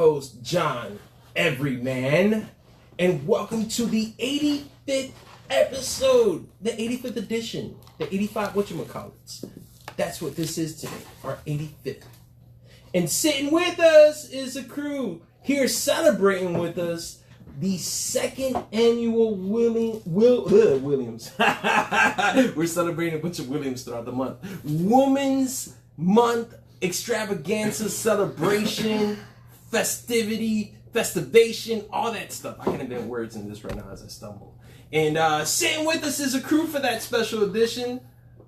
host, John Everyman, and welcome to the 85th episode, the 85th edition, the 85 whatchamacallits. That's what this is today, our 85th. And sitting with us is a crew here celebrating with us the second annual Williams. We're celebrating a bunch of Williams throughout the month. Women's Month extravaganza, celebration, festivity, festivation, all that stuff. I can invent words in this right now as I stumble. And sitting with us is a crew for that special edition.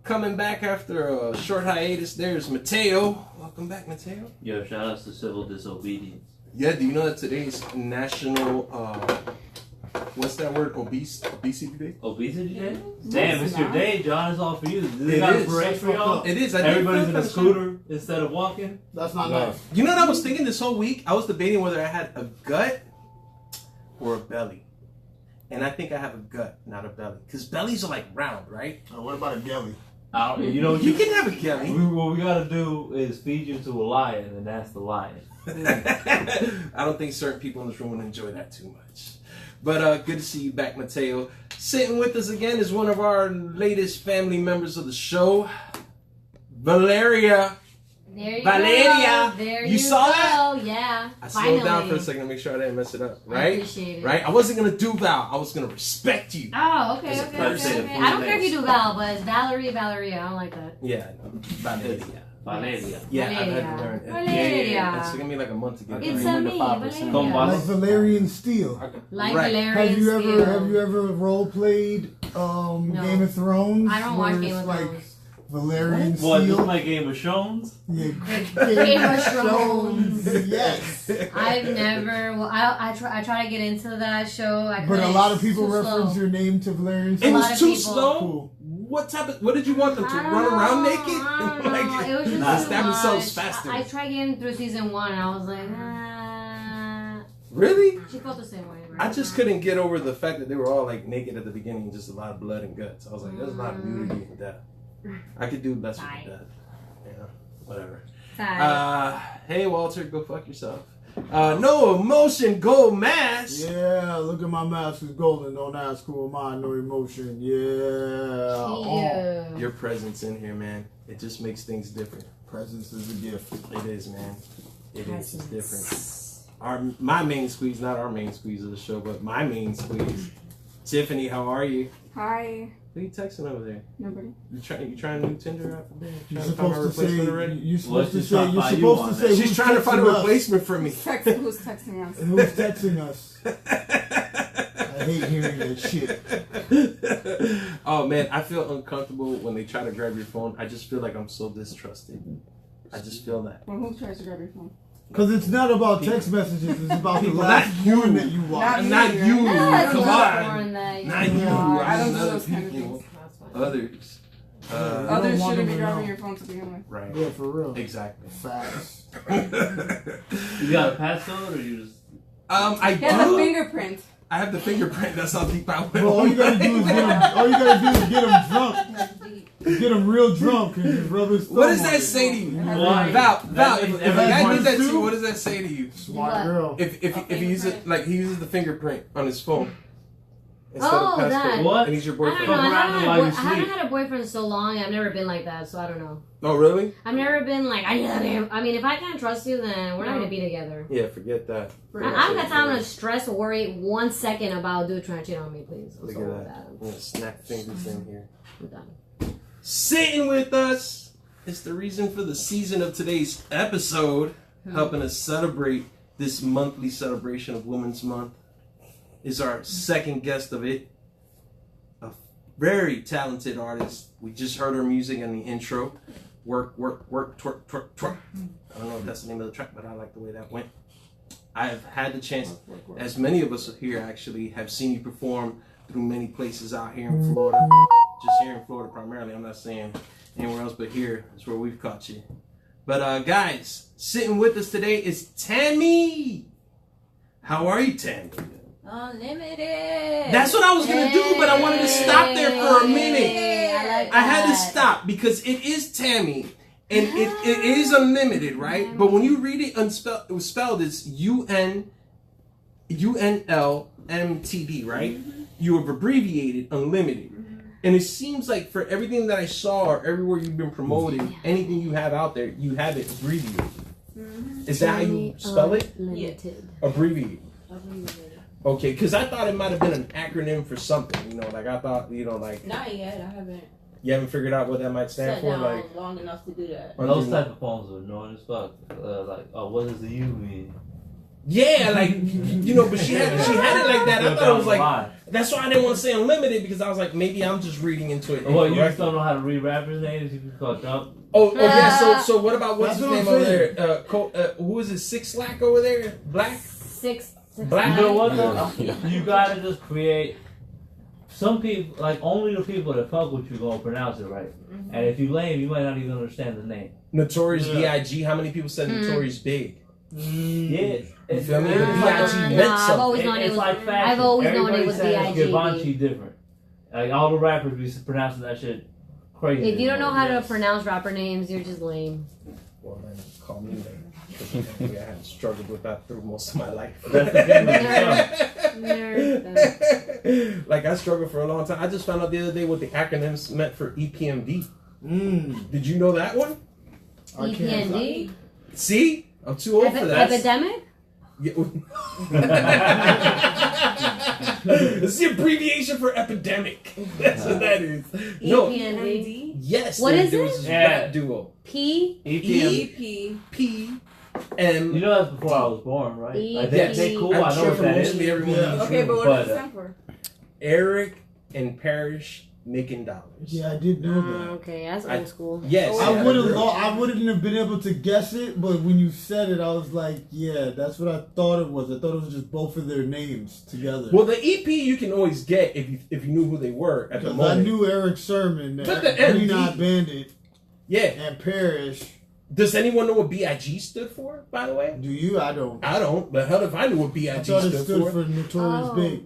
Coming back after a short hiatus, there's Mateo. Welcome back, Mateo. Yo, shout outs to civil disobedience. Yeah, do you know that today's National, what's that word, obesity day? Obesity day? Damn, it's your day, John. It's all for you. It got is. A parade for y'all? It is. Everybody's in a scooter instead of walking? That's not nice. You know what I was thinking this whole week? I was debating whether I had a gut or a belly. And I think I have a gut, not a belly. Because bellies are like round, right? What about a belly? You can have a belly. What we gotta do is feed you to a lion, and that's the lion. I don't think certain people in this room would enjoy that too much. But good to see you back, Mateo. Sitting with us again is one of our latest family members of the show, Valeria. There you Valeria. go. There you saw go. that? Yeah. I slowed down for a second to make sure I didn't mess it up. Right? I appreciate it. Right? I wasn't gonna do Val. I was gonna respect you. Oh, okay. It's a person. I don't care if you do Val, but it's Valeria. I don't like that. Yeah, Valeria. Valeria. Yeah, I've had to learn it. Valeria. It's taking me like a month to get it. It's right. a me, Valeria. Like Valerian Steel. Like Right. Valerian Have you ever role played Game of Thrones? I don't watch where Game it's of like Thrones. Valerian What, Steel. just like Game of Thrones? Yeah, Game of Thrones. Yes. I've never. Well, I try to get into that show. But a lot of people It's too reference slow. your name to Valerian It Steel. was lot of too people. slow. Cool. What did you want them to I don't run around know. naked? I don't know. It was just Nah. too Stab much. themselves faster. I tried getting through season 1 and I was like, Really? She felt the same way. Right? I just couldn't get over the fact that they were all like naked at the beginning, just a lot of blood and guts. I was like, there's a lot of nudity and death. I could do less with the death. Yeah, whatever. Hey Walter, go fuck yourself. No emotion, gold mask. Yeah, look at my mask is golden. Don't ask who am I, no emotion. Yeah. Your presence in here, man. It just makes things different. Presence is a gift. It is, man. It is. It's different. My main squeeze, not our main squeeze of the show, but my main squeeze. Tiffany, how are you? Hi. Who are you texting over there? Nobody. You trying a new Tinder out there? You're supposed to say. You're supposed to say. Well, You're supposed to say. She's trying to find a replacement for me. Who's texting us? Who's texting us? I hate hearing that shit. Oh man, I feel uncomfortable when they try to grab your phone. I just feel like I'm so distrusted. I just feel that. Well, who tries to grab your phone? Because it's not about text messages. It's about the People, last not you. porn that you watch. Not you. Come on. Not Not you. I don't do Other those kind of people. things. Others. Others want shouldn't them be to grabbing know. your phone to begin with. Right. Yeah, for real. Exactly. Facts. You got a passcode or you just... I He has a do. fingerprint. I have the fingerprint. That's how deep I went. Bro, all you gotta do is get him drunk. Get him real drunk and just rub his thumb What does on that it. say to you? Why? Val, That if means a guy everyone did that to too? you, what does that say to you? Smart girl. If he uses like he uses the fingerprint on his phone instead Oh, of passcode, that. What? and he's your I don't boyfriend. know. I Fuck around haven't, while you I haven't sleep. had a boyfriend so long. I've never been like that, so I don't know. Oh really? I've never been like, I mean, if I can't trust you, then we're not going to be together. Yeah, forget that. I don't got time to stress or worry 1 second about dude trying to cheat on me, please. I'm Look so at with that. I'm gonna snap fingers in here. I'm done. Sitting with us is the reason for the season of today's episode, helping us celebrate this monthly celebration of Women's Month. Is our second guest of it, a very talented artist. We just heard her music in the intro. Work, twerk, twerk, twerk. I don't know if that's the name of the track, but I like the way that went. I've had the chance, as many of us here actually, have seen you perform through many places out here in Florida. Just here in Florida primarily. I'm not saying anywhere else, but here is where we've caught you. But guys, sitting with us today is Tammy. How are you, Tammy? Unlimited. That's what I was going to do, but I wanted to stop there for a minute. I like I had to that. stop because it is Tammy. And it is unlimited, right? But when you read it unspelled, it was spelled as Unlmtd, right? You have abbreviated unlimited. And it seems like for everything that I saw or everywhere you've been promoting, anything you have out there, you have it abbreviated. Is that how you spell it? Limited. Abbreviated. Okay, because I thought it might have been an acronym for something, you know, like I thought, you know, like... Not yet, I haven't You haven't figured out what that might stand sat for? down Like, long enough to do that. Those type of phones are annoying as fuck. Like, oh, what does the U mean? yeah, like, you know, but she had it like that. I thought it was like... That's why I didn't want to say unlimited, because I was like, maybe I'm just reading into it. Well, you just don't know how to read rappers' names? You can call Trump. Oh, yeah, so what about what's That's his what name I'm over there? Who is it? Six Slack over there? Black? Six. Black? You know what though? You gotta just create. Some people, like only the people that fuck with you gonna pronounce it right. And if you lame, you might not even understand the name. Notorious B.I.G. How many people said Notorious Big? Yeah. You feel me? The It's B.I.G. like- meant I've always something. known it It's was. like fashion. I've always known it Everybody was says B.I.G. Givenchy different. Like all the rappers be pronouncing that shit crazy. If you don't know how to pronounce rapper names, you're just lame. Well, man, call me lame. I had struggled with that through most of my life. That's the game of Nerd. Like I struggled for a long time. I just found out the other day what the acronyms meant for EPMD. Did you know that one? EPND? See? I'm too old for that. Epidemic? Yeah. It's the abbreviation for epidemic. That's what that is. No. EPND? Yes. What is there it? was this Yeah. rap duo. P? EPM. P.M. You know that's before I was born, right? Like Yes. they cool. I'm I know sure what for that mostly is. everyone. Yeah. it's Okay, true. but what But, does it stand for? Eric and Parrish making dollars. Yeah, I did know that. Okay, that's old school. Yes. I yeah, wouldn't. really. I wouldn't have been able to guess it, but when you said it, I was like, "Yeah, that's what I thought it was." I thought it was just both of their names together. Well, the EP you can always get if you knew who they were at the Because moment. I knew Eric Sermon, But the Green MD Eyed Bandit, Yeah. and Parrish. Does anyone know what B.I.G. stood for, by the way? Do you? I don't. I don't. But hell if I knew what I B.I.G. thought it stood stood for. for Notorious Oh. Big.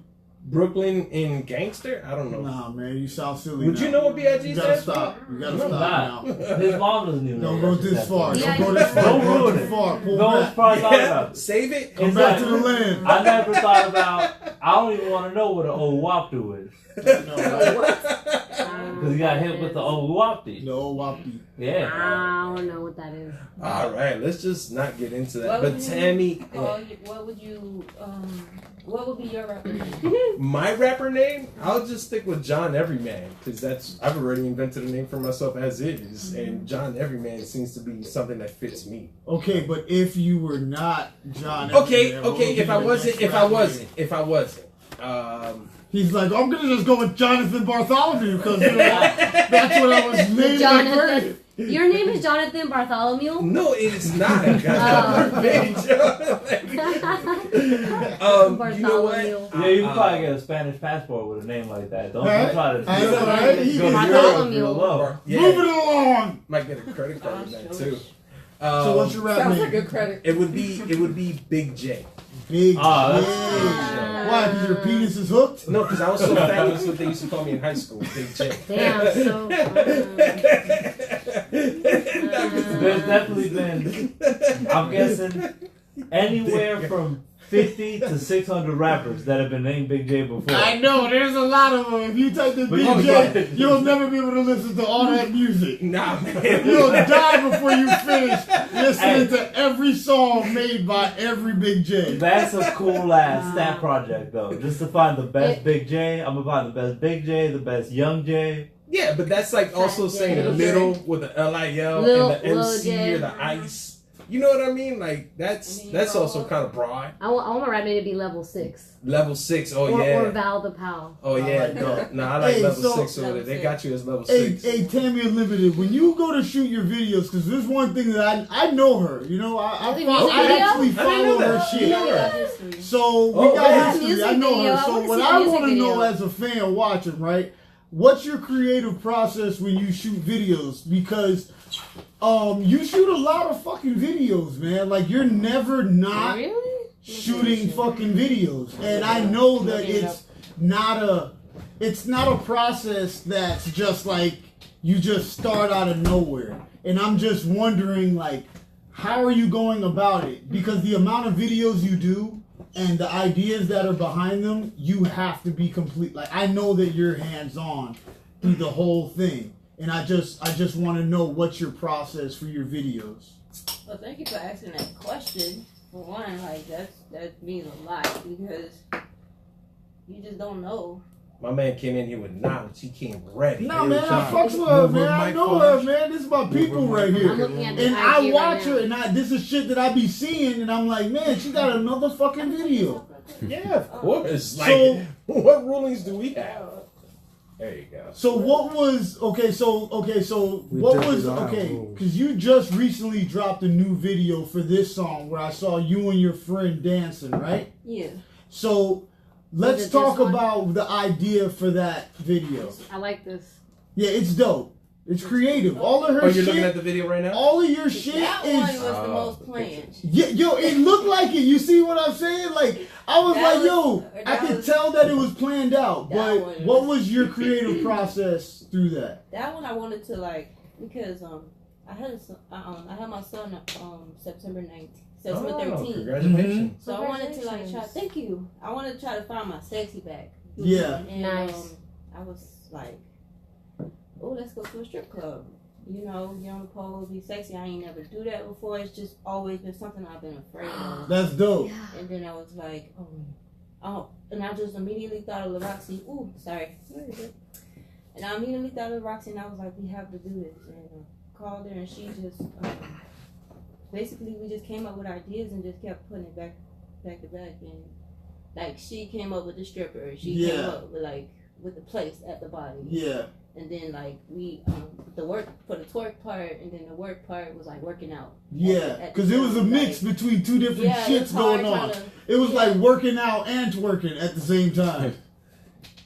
Brooklyn in Gangster? I don't know. Nah, man, you sound silly. Would now. you know what B.I.G. You gotta stands for? stop. You gotta No, stop Nah. now. His mom doesn't even know. Don't what go that this shit far. stands Don't Yeah, go this far. Don't Go ruin too it. far. Pull for. No one's back. probably thought Yeah, about it. save it. Come It's back like- to the land. I never thought about. I don't even want to know what an Owapdu is because he got hit with the Owapdi. No, Wapti. Yeah. I don't know what that is. All right, let's just not get into that. What But would you Tammy, what would be your rapper name? my rapper name, I'll just stick with John Everyman because I've already invented a name for myself as is, and John Everyman seems to be something that fits me. Okay, but if you were not John, Okay, Everyman, what would be if I your wasn't, next rapper name? He's like, I'm gonna just go with Jonathan Bartholomew because that's what I was named at Jonathan. birth. Your name is Jonathan Bartholomew? No, it is not. Oh. You know what? Bartholomew. Yeah, you can probably get a Spanish passport with a name like that. Don't Right? you try to I know, right? He go to can- Europe Bartholomew. real low. Yeah, Moving along. might get a credit card with that too. So what's your rap Sounds name? like good credit. It would be Big J. Big Oh, J. that's- Why? Because your penis is hooked? No, because I was so fat. That's what they used to call me in high school. Big J. Damn, so. There's definitely been, I'm guessing, anywhere from 50 to 600 rappers that have been named Big J before. I know, there's a lot of them. If you type in But Big you J, got- you'll never be able to listen to all that music. Nah, man. You'll die before you finish listening to every song made by every Big J. That's a cool ass stat project though. Just to find the best Big J, I'm gonna find the best Big J, the best Young J. Yeah, but that's like also Fat saying J. the middle with the LIL Lil- and the Lil MC J. or the ICE. You know what I mean? Like that's also kind of broad. I want my rap name to be level 6. Level 6. Oh or, yeah. Or Val the Pal. Oh I yeah. like that. No, I like Hey, level so- 6 over there. Level They six. got you as level Hey, 6. hey, Tammy Unlimited, when you go to shoot your videos, because there's one thing that I know her, you know, I The music video? actually I didn't follow know her that. shit. You know her. History. So we Oh, got yeah. history. Music I know video. her. I So wanna what see the I music want to know video. as a fan watching, right? What's your creative process when you shoot videos? Because you shoot a lot of fucking videos, man. Like you're never not Really? shooting fucking videos, and I know that it's not a process that's just like you just start out of nowhere. And I'm just wondering, like, how are you going about it? Because the amount of videos you do and the ideas that are behind them, you have to be complete. Like, I know that you're hands-on through the whole thing. And I just want to know what's your process for your videos. Well, thank you for asking that question. For one, like that means a lot because you just don't know. My man came in here with knowledge. He came ready. No, man, I fucks with her, man. I know her, man. This is my people right here. I'm looking at the And I IG watch right her, and this is shit that I be seeing, and I'm like, man, she got another fucking video. Yeah, of course. Like, So- what rulings do we have? There you go. So what was okay? So what was okay? Because you just recently dropped a new video for this song where I saw you and your friend dancing, right? Yeah. So let's it talk this one? about the idea for that video. I like this. Yeah, it's dope. It's creative. All of her Oh, you're shit. looking at the video right now? All of your shit That one is. was the most planned. Yeah, yo, it looked like it. You see what I'm saying? Like, I was That like, yo, I that could was- tell that it was planned out. that But one what was- was your creative process through that? That one I wanted to like because I had my son September 9th, September 13th. Congratulations. So I wanted to like try. Congratulations. Thank you. I wanted to try to find my sexy back. Yeah. And, Nice. I was like, oh, let's go to a strip club. You know, get on the pole, be sexy. I ain't never do that before. It's just always been something I've been afraid of. That's dope. And then I was like, oh, and I just immediately thought of Roxy. Ooh, sorry. And I immediately thought of Roxy, and I was like, we have to do this. And called her, and she just basically we just came up with ideas and just kept putting it back to back. And like she came up with the stripper, she came up with with the place at the body. Yeah. And then like we the work for the twerk part, and then the work part was like working out. Yeah. At the Because it was a time, mix like- between two different Yeah, it was shits hard going on. trying to- It was like working out and twerking at the same time.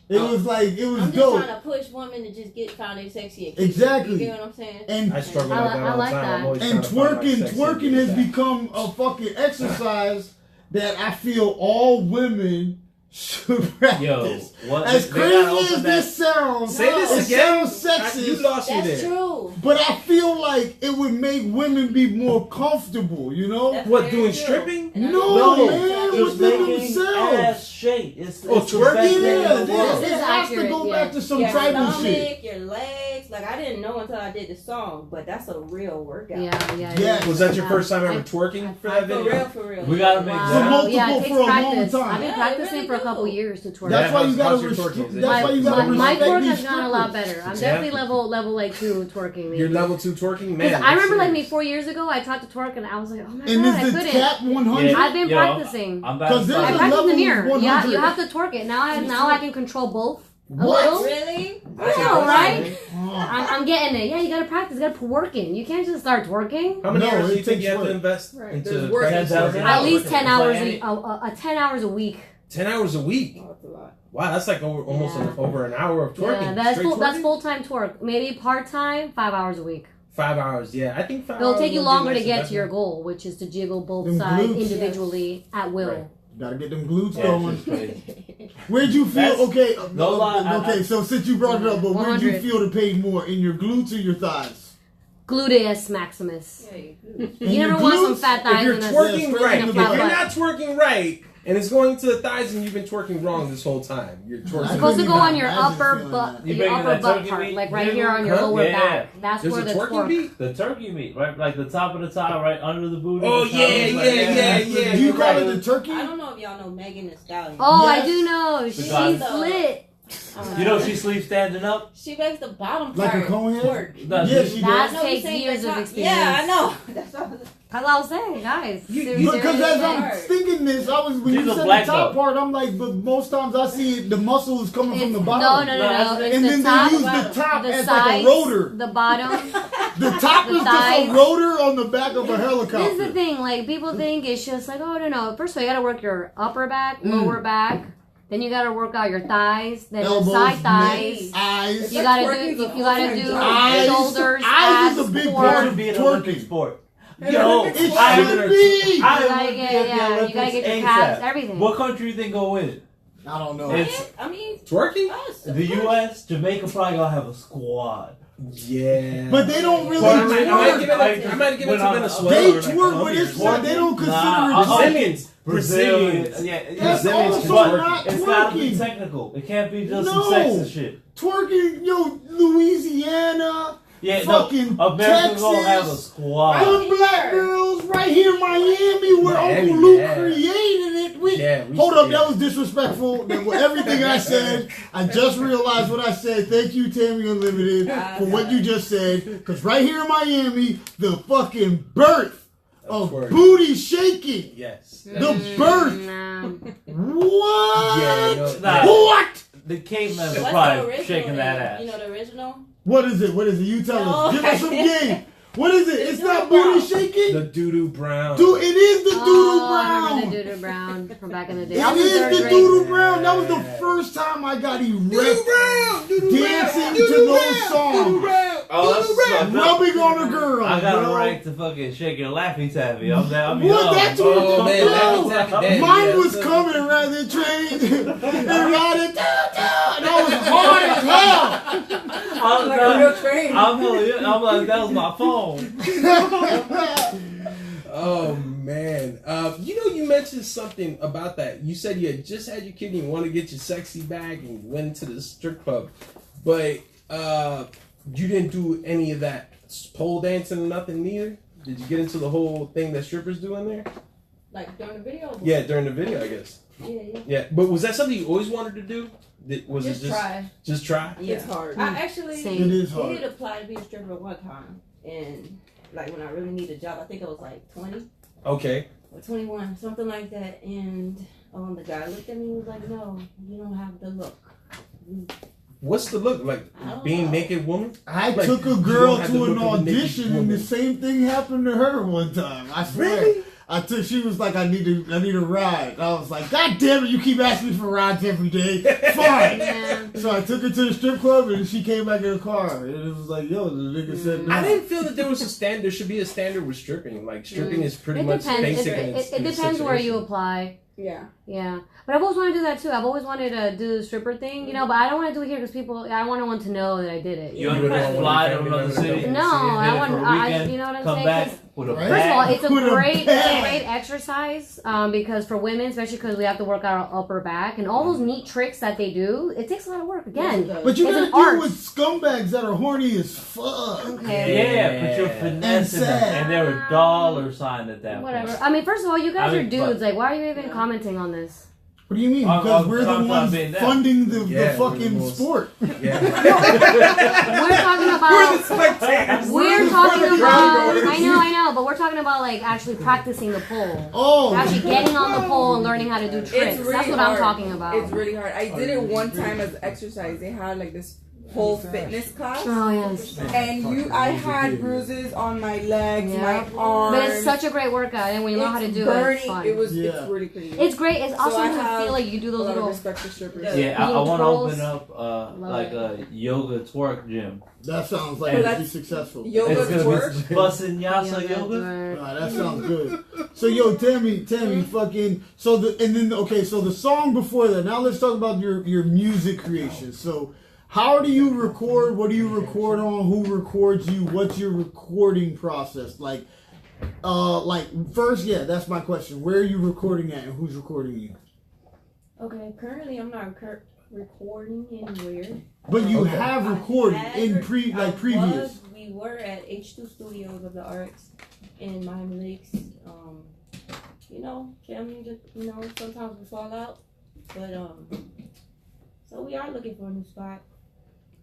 It was like, it was I'm just dope. trying to push women to just find their sexy. And Exactly. You get what I'm saying? And I struggle I with that all like the time. that. I'm always And trying to find my sexy twerking and has get back. become a fucking exercise that I feel all women should practice. what? As they gotta crazy open as that- this sounds, Say this it again. sounds sexist, You lost me That's there. true. but I feel like it would make women be more comfortable, you know? That's What, very doing true. stripping? And I No, think- man, just within making themselves. ass shake. It's Oh, it's the twerking? best thing in Yeah, the this world. This is has to accurate, go yeah. back to some your tribal stomach, shit. your legs. Like I didn't know until I did the song, but that's a real workout. Yeah. Yeah. Was that your Yeah. first time ever I- twerking for I- that For video? real, for real. We gotta make Wow. that. multiple Yeah, it takes for a long practice. time. I've been Yeah, practicing really for a couple do. years to twerk. That's why you gotta how's your restrict. twerking? Is it- That's why you gotta my respect twerk these has gone a lot strippers. better. I'm Yeah. definitely level like 2 twerking. You're level 2 twerking? Man. Because I remember like that's me 4 years ago, I tried to twerk and I was like, oh my And god, I is the couldn't. tap 100? Yeah. I've been Yo, practicing. I'm about 'Cause to there's I start. a practice level the mirror. Yeah, 100. you have to twerk it. Now I can control both. A What? little. Really? Yeah, right? Oh. I'm getting it. Yeah, you gotta practice. You gotta put work in. You can't just start twerking. How many No, hours do it you think takes you have to work. invest Right. into There's work. practice? 10,000 At least It's 10 like hours any- 10 hours a week. 10 hours a week. Oh, that's a lot. Wow, that's like almost Yeah. over an hour of twerking. Yeah, that's Straight that's twerking? full time twerk. Maybe part time, 5 hours a week. 5 hours, yeah. I think 5 It'll hours take you would be longer to nice get to investment. your goal, which is to jiggle both Them sides glutes. individually at will. Right. Gotta get them glutes Yeah, going. it's just crazy. Where'd you feel? That's- Okay, no lie, okay. So since you brought it up, but where'd you 100. feel the pain more, in your glutes or your thighs? Gluteus maximus. Yeah, you do. In You your never want some glutes? fat thighs If you're and a twerking straight right, in if the you're butt. not twerking right, and it's going to the thighs and you've been twerking wrong this whole time, you're I twerking. It's supposed to go couldn't on your imagine upper feeling butt, that. You your bringing upper that butt turkey part, meat? like right here on your Huh? lower Yeah. back. That's There's where a the twerking twerk. beat? The turkey meat, right? Like the top of the thigh, right under the booty. Oh, the top yeah, is like- yeah. Do you you're call right. it the turkey? I don't know if y'all know Megan Thee Stallion. Oh, Yes. I do know. The She's guy- lit. You know she sleeps standing up? She makes the bottom Like a part conehead? twerk. No, Yeah, she That does. I know you takes saying years the of top- experience. Yeah, I know. That's what I was- That's what I was saying, guys. Because as I'm Hard. thinking this, I was when She's you a said the black top belt. part, I'm like, but most times I see it, the muscle is coming from the bottom. No. And It's And the then top, they use the top the as sides, like a rotor. the bottom. The top the is just a thighs. rotor on the back of a This is the helicopter. thing. Like people think it's just like, oh no. First of all, you gotta work your upper back, lower back. Then you gotta work out your thighs. Then Elbows, your side neck, thighs. eyes. You gotta Twerking's do. a You gotta full-time do Eyes. shoulders, Eyes is abs, a big It part. should be an Twerking. Olympic sport. An Yo, Olympic It I should be. You I gotta would get, be at the you gotta Olympics get your ASAP. calves, everything. What country you think gonna win? I don't know. It's I mean, Twerking? us. the U.S. Jamaica probably gonna have a squad. Yeah. But they don't really Well, I twerk. might give it to Venezuela. They or twerk, but Colombia. it's not. They don't consider Nah, it. Brazilians. Brazilian. Yeah, That's Brazilians also can twerk. not it's gotta be twerking. technical. It can't be just No. some sexist shit. Twerking, yo, Louisiana, Yeah, fucking no, America gonna have a Texas. squad. Them black girls right here in Miami where Miami, Uncle Luke yeah. created it. We Hold up, yeah. that was disrespectful. Everything I said, I just realized what I said. Thank you, Tammy Unlimited, for what you just said. Because right here in Miami, the fucking birth of Twerk. booty shaking. Yes. The birth. Nah. What? Yeah, no, Nah. What? The cavemen What's are the probably original shaking that then? ass. You know the original? What is it? What is it? You tell us. No. Give us some game. What is it? The It's not doo-doo booty brown. shaking? The doo-doo brown. Dude, it is the I doodoo remember brown. the Doodoo Brown from back in the day. It I was in is third the grade. doodoo brown. That was the first time I got erect brown. Doo-doo dancing brown. to those songs. Oh, that's Rubbing on a girl. I got bro. a right to fucking shake your laffy taffy. I'm What? young. That's Oh, what man, yo, Laffy Taffy Daddy, mine yeah, was that's coming rather than trained. And riding, and I was hard as hell. I'm Like a real train. I'm like, that was my phone. Oh man, you mentioned something about that. You said you had just had your kid and you want to get your sexy back and you went to the strip club, but you didn't do any of that pole dancing or nothing neither. Did you get into the whole thing that strippers do in there? Like during the video? Yeah, during the video, I guess. Yeah. Yeah, but was that something you always wanted to do? Was Just it just try. Just try? Yeah. It's hard. I actually Same. It is hard. did apply to be a stripper one time. And like when I really needed a job, I think I was like 20 Okay. or 21, something like that. And the guy looked at me and was like, no, you don't have the look. What's the look like? I don't Being know. naked woman? I Like, took a you girl don't have to the an look of a naked audition and woman. the same thing happened to her one time. I swear. Really? She was like, I need a ride. I was like, God damn it, you keep asking me for rides every day. Fine. Yeah. So I took her to the strip club and she came back in the car. And it was like, yo, the nigga said no. I didn't feel that there was a standard. There should be a standard with stripping. Like stripping is pretty It much depends. basic. in its- It in its depends where you situation. apply. Yeah. Yeah, but I've always wanted to do that too. I've always wanted to do the stripper thing, you know. But I don't want to do it here because people. I don't want anyone to know that I did it. You You would want to want fly your to family another members to city? know. No, I Sit in want. for a weekend, You know what I'm come saying? back 'Cause with a Right? First of all, bag. it's a With a great bag. exercise because for women, especially because we have to work our upper back and all those neat tricks that they do, it takes a lot of work. Again, But you It's gotta an deal art. with scumbags that are horny as fuck. okay, Yeah, but you're finessing them, sad. and they're a dollar sign at that whatever. point. I mean, first of all, you guys I are mean, dudes. but- Like, why are you even commenting on this? What do you mean? I'm- Because I'm- we're the I'm ones being that. funding the Yeah, we're the fucking most- sport. Yeah. We're talking about. We're the spectators. We're the talking crowd about. goers. I know, but we're talking about like actually practicing the pole. Oh, Actually getting on the pole and learning how to do tricks. It's really That's what hard. I'm talking about. It's really hard. I did it one time as exercise. They had like this whole fitness class. Oh yes. And I had bruises on my legs, Yeah. my arms. But it's such a great workout, and when you learn how to do it, burning. it's fun. It's Yeah. really pretty. It's great. It's So awesome I to have feel like you do a those lot of little. respect for strippers. Yeah, I Little want to twirls. open up like a yoga twerk gym. that sounds like But it'd be that's- successful. Yoga It's gonna twerk. be Vinyasa yoga. Nah, that sounds good. So yo, Tammy, fucking. So the song before that. Now let's talk about your music creation. So, how do you record? What do you record on? Who records you? What's your recording process like? First, yeah, that's my question. Where are you recording at, and who's recording you? Okay, currently I'm not recording anywhere. But you Okay. have I recorded had in I previous. We were at H2 Studios of the Arts in Miami Lakes. Family just, sometimes we fall out. But, so we are looking for a new spot.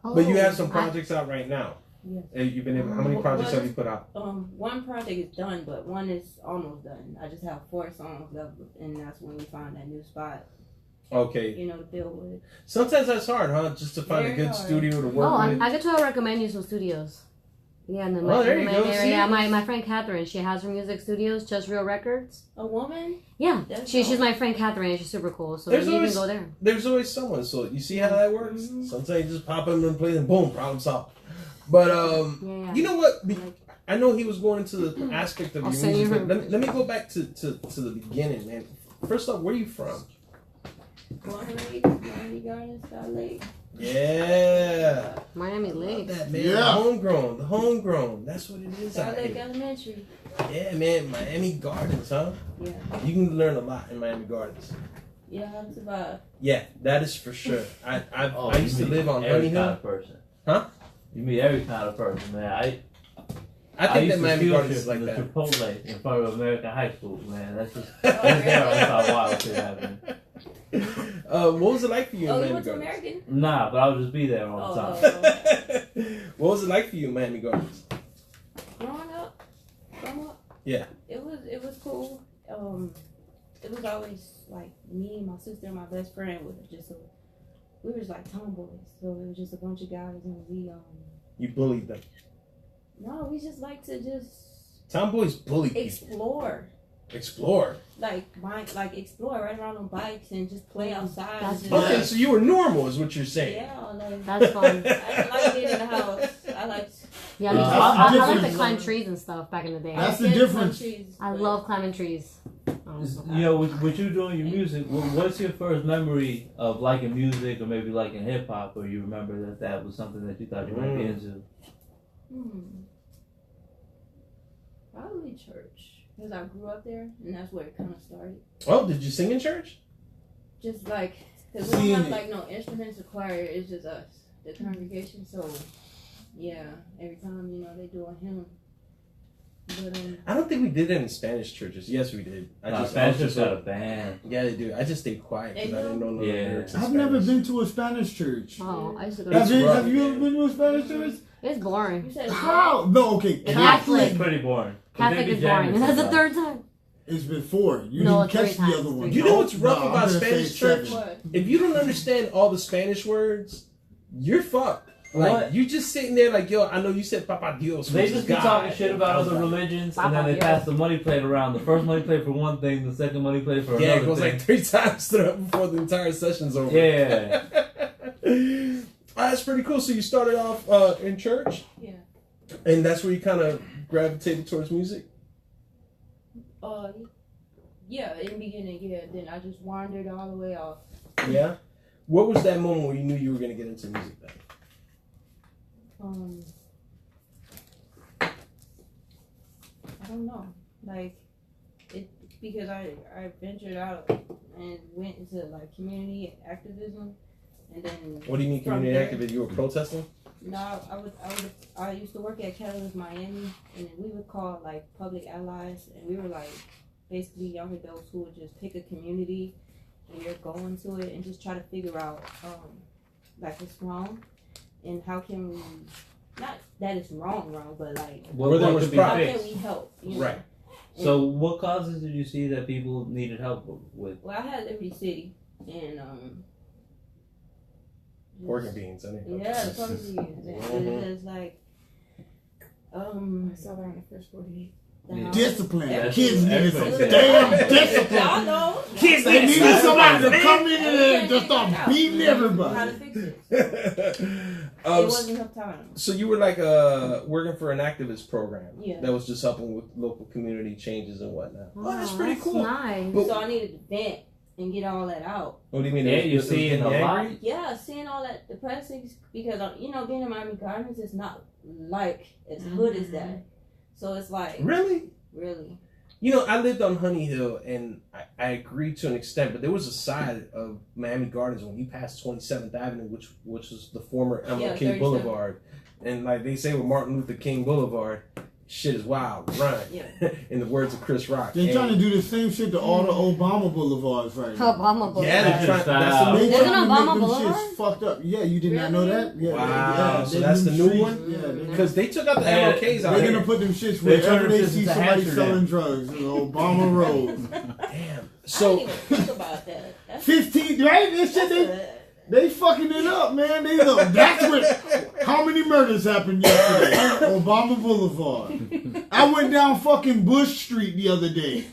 But you have some I- projects out right now. Yes. You've been able, how many projects have you put out? One project is done, but one is almost done. I just have 4 songs left, and that's when we find that new spot, Okay. to build with. Sometimes that's hard, huh? Just to find a Very good hard. studio to work with. I could totally recommend you some studios. Yeah, in the Oh, there you Miami go, area. see? Yeah, my friend Catherine, she has her music studios, Just Real Records. A woman? Yeah, That's she's dope. my friend Catherine, and she's super cool. So There's maybe you always- can go there. There's always someone, so you see how that works? Mhm. Sometimes you just pop in and play and boom, problem solved. But Yeah. you know what? I know he was going into the aspect of I'll your send you music, her- but let me go back to the beginning, man. First off, where are you from? Miami Gardens, Salt Lake. Yeah. Miami Lakes. That, man. Yeah. The homegrown. That's what it is out South Lake here. Elementary. Yeah, man. Miami Gardens, huh? Yeah. You can learn a lot in Miami Gardens. Yeah, how to survive. Yeah, that is for sure. I you used to meet live on every Honey kind Hill. of person. Huh? You meet every kind of person, man. I think used that to Miami field Gardens trip is like in the that. Chipotle in front of American High School, man. That's just that's there. That's how wild shit happened. What was it like for you in Oh, you Miami went to Gardens? American? Nah, but I'll just be there all the time. What was it like for you in Miami Gardens? Growing up. Yeah. It was cool. It was always like me, my sister, and my best friend we were just like tomboys. So it was just a bunch of guys, and You bullied them. no, we just like to just Tomboys bully people. explore. Explore. Explore right around on bikes and just play outside. That's and fun. just, Okay, so you were normal, is what you're saying. yeah, like That's fun. I didn't like being in the house. I like Yeah, That's I like different. to climb trees and stuff back in the day. That's the getting difference. countries, I but- love climbing trees. You know, with you doing your music, what's your first memory of liking music or maybe liking hip hop, or you remember that was something that you thought you might be into? Probably church, because I grew up there, and that's where it kind of started. Oh, did you sing in church? Just like, because we don't Seeing have it. like no instruments or choir, it's just us, the congregation. So, yeah, every time they do a hymn. But I don't think we did it in Spanish churches. Yes, we did. Spanish just got a band. Yeah, they do. I just stayed quiet because I didn't know no Yeah. lyrics in I've never Spanish. been to a Spanish church. Oh, I used to go It's to rough. Have you ever been to a Spanish church? It's boring. you said How? No, okay. Catholic. Catholic It's pretty boring. Catholic Baby is Jam boring. And that's the sometimes. third time. It's before. You No, didn't catch 3 the times, other one. 3 You know what's rough No, I'm about gonna Spanish say church? 7. What? If you don't understand all the Spanish words, you're fucked. Like, What? you just sitting there like, yo, I know you said Papa Dios. They which just is be God. talking shit about I was other like, religions, and then they Papa pass the money plate around. The first money plate for one thing, the second money plate for Yeah, another it goes thing. like 3 times before the entire session's over. Yeah. That's pretty cool. So you started off in church? Yeah. And that's where you kind of gravitated towards music? Yeah, in the beginning, yeah. Then I just wandered all the way off. Yeah. What was that moment where you knew you were going to get into music then? I don't know. Like, because I ventured out and went into like community activism, and then What do you mean from community there- activist? You were protesting? No, I used to work at Catalyst Miami, and we would call like public allies, and we were like basically young adults who would just pick a community and you're going to it and just try to figure out like what's wrong and how can we, not that it's wrong, but like Where there was could be how problems. can fixed? we help? You know? Right. So, what causes did you see that people needed help with? Well, I had Liberty City and Pork and beans. I mean, yeah, the pork and beans. And it was like I saw that on the first 48. Yeah. Discipline. That's Kids true. needed some Everybody damn said discipline. Y'all know. Kids They need needed somebody to man. come in and just start beating How everybody. to fix it. It wasn't enough time. So you were like working for an activist program Yeah. that was just helping with local community changes and whatnot. Oh, that's Oh, pretty cool. Nice. Well, So I needed to vent and get all that out. what do you mean? Yeah, It was- you it was see in getting a lot. angry? Yeah, seeing all that depressing because being in Miami Gardens is not like as hood as that. So it's like Really? really. You know, I lived on Honey Hill, and I agreed to an extent, but there was a side of Miami Gardens when you passed 27th Avenue, which was the former MLK Yeah, 37. Boulevard, and like they say with Martin Luther King Boulevard, shit is wild, run. Yeah. In the words of Chris Rock. They're trying to do the same shit to all the Obama boulevards right now. Obama Boulevard. Yeah, they're trying. That's the They new There's one. an trying to Obama make them Boulevard? shits fucked up. Yeah, you did not know Really? that? Yeah, Wow, so they that's the them new streets- one? Yeah, Because they took out the Yeah, MLKs out they're here. gonna put them shits They wherever turn they them see into somebody Amsterdam. selling drugs. Obama Road. Damn. I didn't So even think about that. That's 15, right? This shit, they fucking it up, man. They look. That's what. How many murders happened yesterday? Obama Boulevard. I went down fucking Bush Street the other day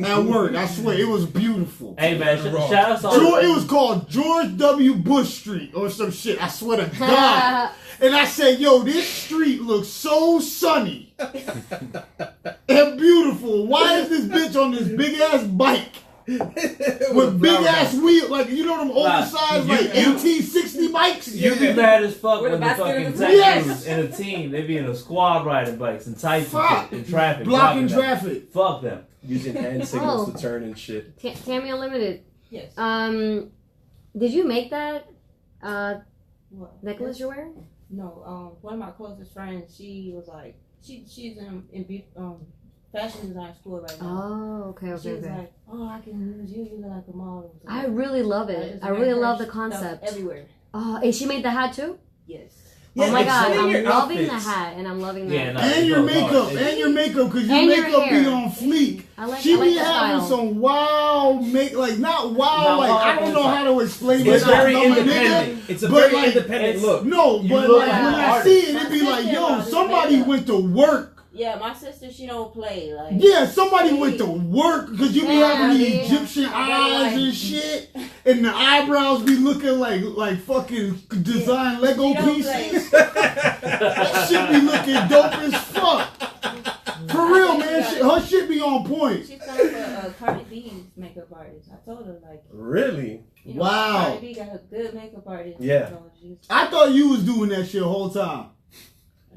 at work. I swear it was beautiful. Hey man, Wrong. shout out to George, it was called George W. Bush Street or some shit. I swear to God. And I said, yo, this street looks so sunny and beautiful. Why is this bitch on this big ass bike with big ass wheels? Like, you know them oversized, you- like you- AT-60 bikes. You be mad as fuck With when a the basket fucking in the tech front. crews in a team, they be in a squad riding bikes and tights Fuck. and shit, in traffic. Blocking them. traffic. Fuck them. Using hand signals to turn and shit. Tammy Unlimited. Yes. Did you make that What? necklace you're wearing? No. One of my closest friends, she was like, she's in fashion design school right now. Oh, okay, She was like, oh, I can use you. You look like a model. So I really love it. just I wear really her love the stuff concept. everywhere. Oh, and she made the hat too? Yes. Oh my like, god, some of I'm your loving outfits- the hat and I'm loving that. Yeah, no. And your makeup, because your And your makeup be hair. on fleek. I She like be the having style. some wild not wild, No, like I don't know how to explain It's it. very I'm a nigga, independent. It's a but very like, independent look. No, You but look like like when an I artist. see it, it My be like, sister yo, about somebody makeup. went to work. Yeah, my sister, she don't play. Like, Yeah, somebody went to work because you be Yeah, having these yeah. Egyptian eyes and shit, and the eyebrows be looking like fucking design Lego She don't pieces. That shit be looking dope as fuck. For real, man. Her shit be on point. She's kind of a Cardi B's makeup artist. I told her, like, Really? you know, Wow. Cardi B got a good makeup artist. Yeah. So she's, I thought you was doing that shit the whole time.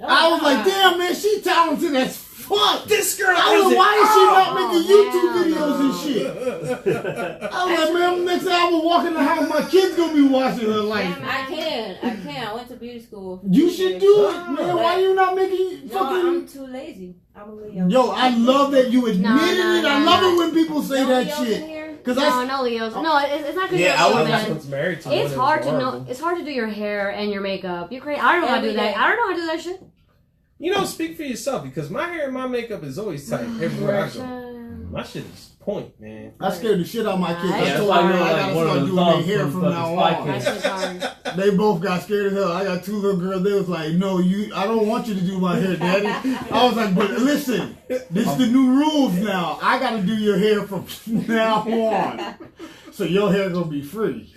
I was like, damn, man, she talented as fuck. This girl I was has like, why is she not making YouTube hell videos and shit? I was like, man, next time I was walking the house, my kids gonna be watching her like, I can. I went to beauty school. for you 2 should years. do it, man. Why you not making No, fucking... I'm too lazy. I'm a Leo. Yo, I love that you admitted it. I love it when people say No that Leos in shit. here? Cause No Leos. No, it's not because Yeah, you're I a was man. once married to It's one. hard It to was know. horrible. It's hard to do your hair and your makeup. You're crazy. I don't know how to do Every that. day. I don't know how to do that shit. You know, speak for yourself because my hair and my makeup is always tight everywhere I go. My shit is point, man. I scared the shit out of my kids. Yeah, I that's told why them you're I like gotta one of start the doing their thugs hair from from fucking now Spy on. Kids. That shit's hard. They both got scared as hell. I got two little girls. They was like, "No, I don't want you to do my hair, Daddy." I was like, "But listen, this is the new rules now. I got to do your hair from now on. So your hair gonna be free.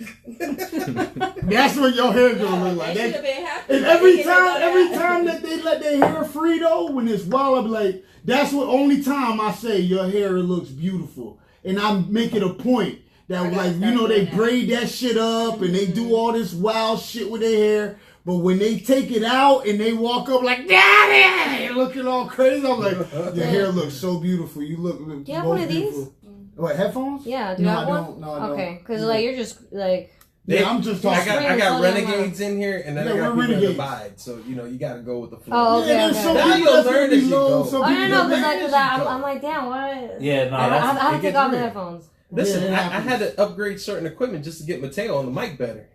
That's what your hair gonna look like." They should That- have been happy. And They every didn't know time that. that they let their hair free though, when it's wild, I'm like, that's what only time I say your hair looks beautiful. And I make it a point that I like, gotta you know, they start doing that. braid that shit up and they do all this wild shit with their hair. But when they take it out and they walk up like, Daddy, looking all crazy, I'm like, your hair looks so beautiful. You look Do you have most one of these? beautiful. What, headphones? Yeah, do you No, have I one? don't. No, I Okay, don't. because like you're just like Yeah, I'm just I talking. got Slow down, renegades in here, and then Yeah, I got we're people that renegades. divide. So you know, you got to go with the flow. Oh, okay. Yeah, there's some Now people you'll that's learn gonna be as you low. go. Some oh people no no because that like I'm like damn what Yeah, no, I that's have to it take off the gets headphones. Listen, Yeah, it I happens. had to upgrade certain equipment just to get Mateo on the mic better.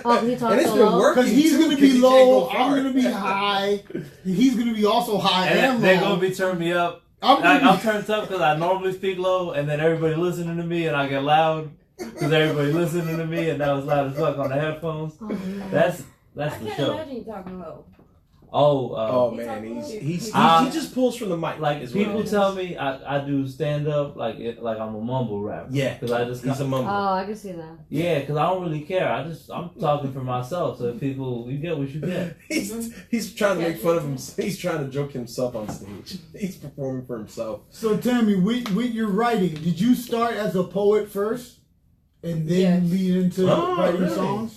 Oh, he talks And it's so been low. working. Because he's too, gonna 'cause be he can't low, go I'm far. gonna be high. He's gonna be also high and and they're low. gonna be turning me up. I'm Like, gonna I'm turned up because I normally speak low, and then everybody listening to me, and I get loud because everybody listening to me, and that was loud as fuck on the headphones. Oh, no. That's I the can't show. imagine you talking low. Oh He's man, talking he low. just pulls from the mic. Like is what people it is. tell me, I do stand up like I'm a mumble rapper. Yeah, because I just he's a mumble. Oh, I can see that. yeah, because I don't really care. I'm talking for myself. So if people, you get what you get. He's trying to make fun of him. He's trying to joke himself on stage. He's performing for himself. So Tammy, with your writing, did you start as a poet first, and then Yes. lead into Oh, writing really? songs?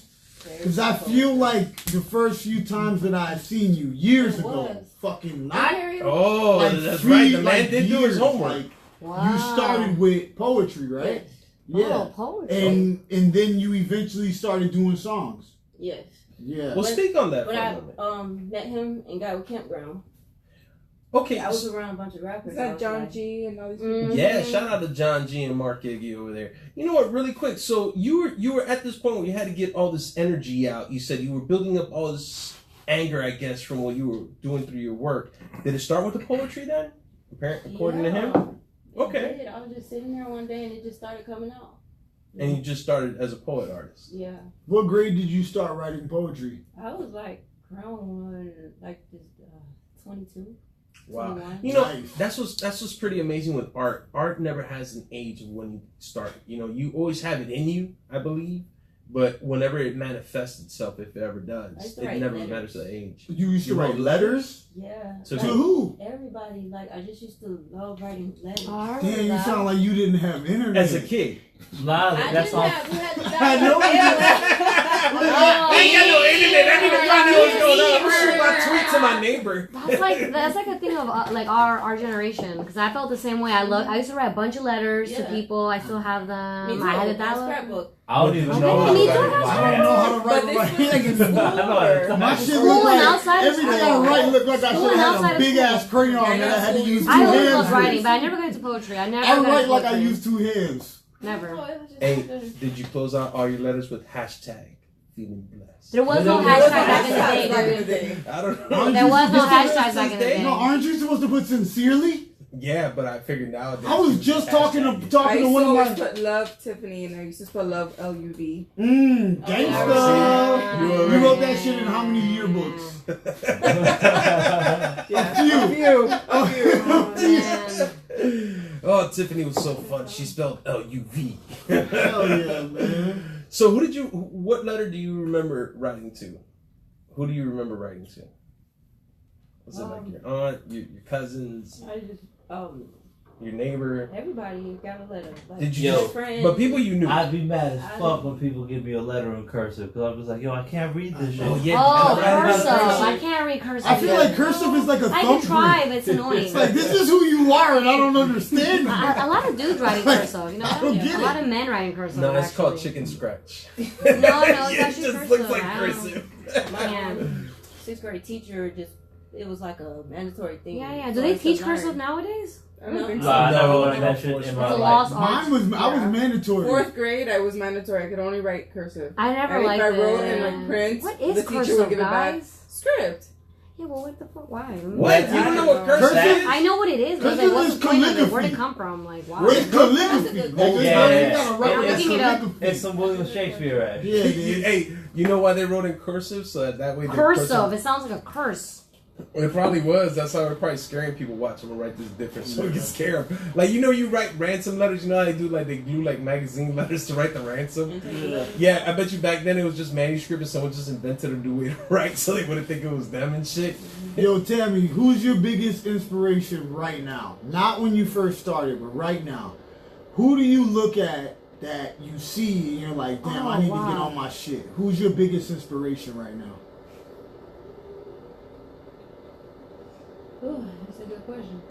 Because I feel like the first few times that I've seen you years It ago, was. fucking I not hear you. Oh, like that's three, right. The man like did do his years, homework. like, Wow. you started with poetry, right? Yes. Yeah. Oh, poetry. And then you eventually started doing songs. Yes. Yeah. Well, speak on that for When a I moment. met him and got with Campground, Okay. I was around a bunch of rappers. Is I that was John like, G and all these people? Mhm. Yeah, shout out to John G and Mark Iggy over there. You know what? Really quick. So you were at this point where you had to get all this energy out. You said you were building up all this anger, I guess, from what you were doing through your work. Did it start with the poetry then? According to him. It Okay. did. I was just sitting there one day and it just started coming out. And you just started as a poet artist. Yeah. What grade did you start writing poetry? I was like grown, like this 22. Wow. 21. You know, Nice. that's what's pretty amazing with art. Art never has an age of when you start. You know, you always have it in you, I believe. But whenever it manifests itself, if it ever I does, used to it write never letters. matters the age. You used to You write wrote letters? Yeah. So To Like, who? everybody, like, I just used to love writing letters. Oh, I remember Damn, you that. sound like you didn't have internet. As a kid. Nah, I that's didn't all. have. We had to I know we I ain't got no internet. I need to find out what's going on. I'm gonna shoot my tweet to my neighbor. That's like a thing of like our generation, because I felt the same way. I used to write a bunch of letters to Yeah. people. I still have them. Me too. I had a That's dial-up. scrapbook. I don't even Okay, know how me to too, write that's my I don't know how to But write this my is hand. I know how to My type. shit School look and like outside of everything school. I write look like I School should and have outside had a of big school. ass crayon that I had to use two I always hands loved writing, with. but I never got into poetry. I never I got write into like I poetry. use two hands. Never. Hey, did you close out all your letters with hashtag feeling blessed? There was no There was hashtag back Back in in the the day. day. I don't know. Aren't There you was no supposed to- hashtags back in the day. No, aren't you supposed to put sincerely? Yeah, but I figured nowadays. I was just talking I to used one to of always my put love Tiffany, and I used to spell love LUV. gangsta. Yeah. You wrote that shit in how many yearbooks? Yeah. A few. Oh, Tiffany was so fun. She spelled LUV. Hell yeah, man. So, what letter do you remember writing to? Who do you remember writing to? Was it like your aunt, your cousins, I just your neighbor? everybody got a letter. Like, Did you? best friend. But people you knew. I'd be mad as I fuck didn't- when people give me a letter in cursive because I was like, yo, I can't read this shit. Oh yeah. Oh, and I write cursive. about I can't read cursive. I feel like cursive is like a I can thumbprint. try, but it's annoying. It's like, this is who you are, and I don't understand. A lot of dudes writing cursive, you know? I don't get A lot of men writing cursive. No, it's called actually. chicken scratch. No, it's Yeah, actually it just cursive. looks like I don't know. cursive. Man. Sixth grade teacher it was like a mandatory thing. Yeah. Do for they us to teach learn. cursive nowadays? I don't think Nah, I so. never No, learned that shit in it's my a life. lost art. Mine was I was mandatory. 4th grade, I was mandatory. I could only write cursive. I never And if liked I it. wrote in like print, What the is teacher would cursive, give it back. guys? Script. Yeah, well, what the fuck? Why? What? You don't know what cursive Cursive? is? I know what it is, but Cursive like, what's is the point of it? calligraphy. Where'd it come from? Like, why? It's calligraphy. That's a good Like, question. Yeah, you yeah. gotta write I'm that looking it up. calligraphy. It's some William Shakespeare ass. Yeah, it is. Hey, you know why they wrote in cursive? So that way. Cursive. It sounds like a curse. It probably was. That's how we're probably scaring people. Watch, I'm gonna write this different so we can scare them. Like, you know, you write ransom letters. You know how they do? Like, they glue like magazine letters to write the ransom. Yeah, I bet you back then it was just manuscript and someone just invented a new way to write so they wouldn't think it was them and shit. Yo, Tammy, who's your biggest inspiration right now? Not when you first started, but right now. Who do you look at that you see and you're like, damn, I need to get on my shit? Who's your biggest inspiration right now? Ooh, that's a good question.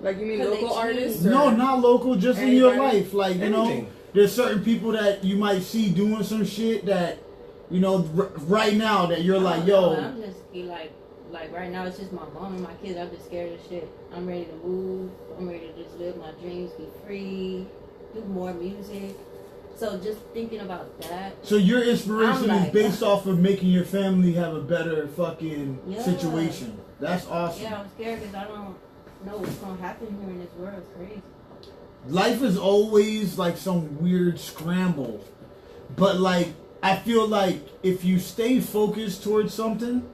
Like, you mean Cause local they artists? No, or- not local, just in your Anybody? life. Like, you know, Anything. there's certain people that you might see doing some shit that, you know, right now that you're like, yo. I'm just be like right now it's just my mom and my kids. I'm just scared of shit. I'm ready to move. I'm ready to just live my dreams, be free, do more music. So just thinking about that. So your inspiration I'm is like- based off of making your family have a better fucking Yeah. situation. That's awesome. Yeah, I'm scared because I don't know what's gonna happen here in this world. It's crazy. Life is always like some weird scramble. But like, I feel like if you stay focused towards something,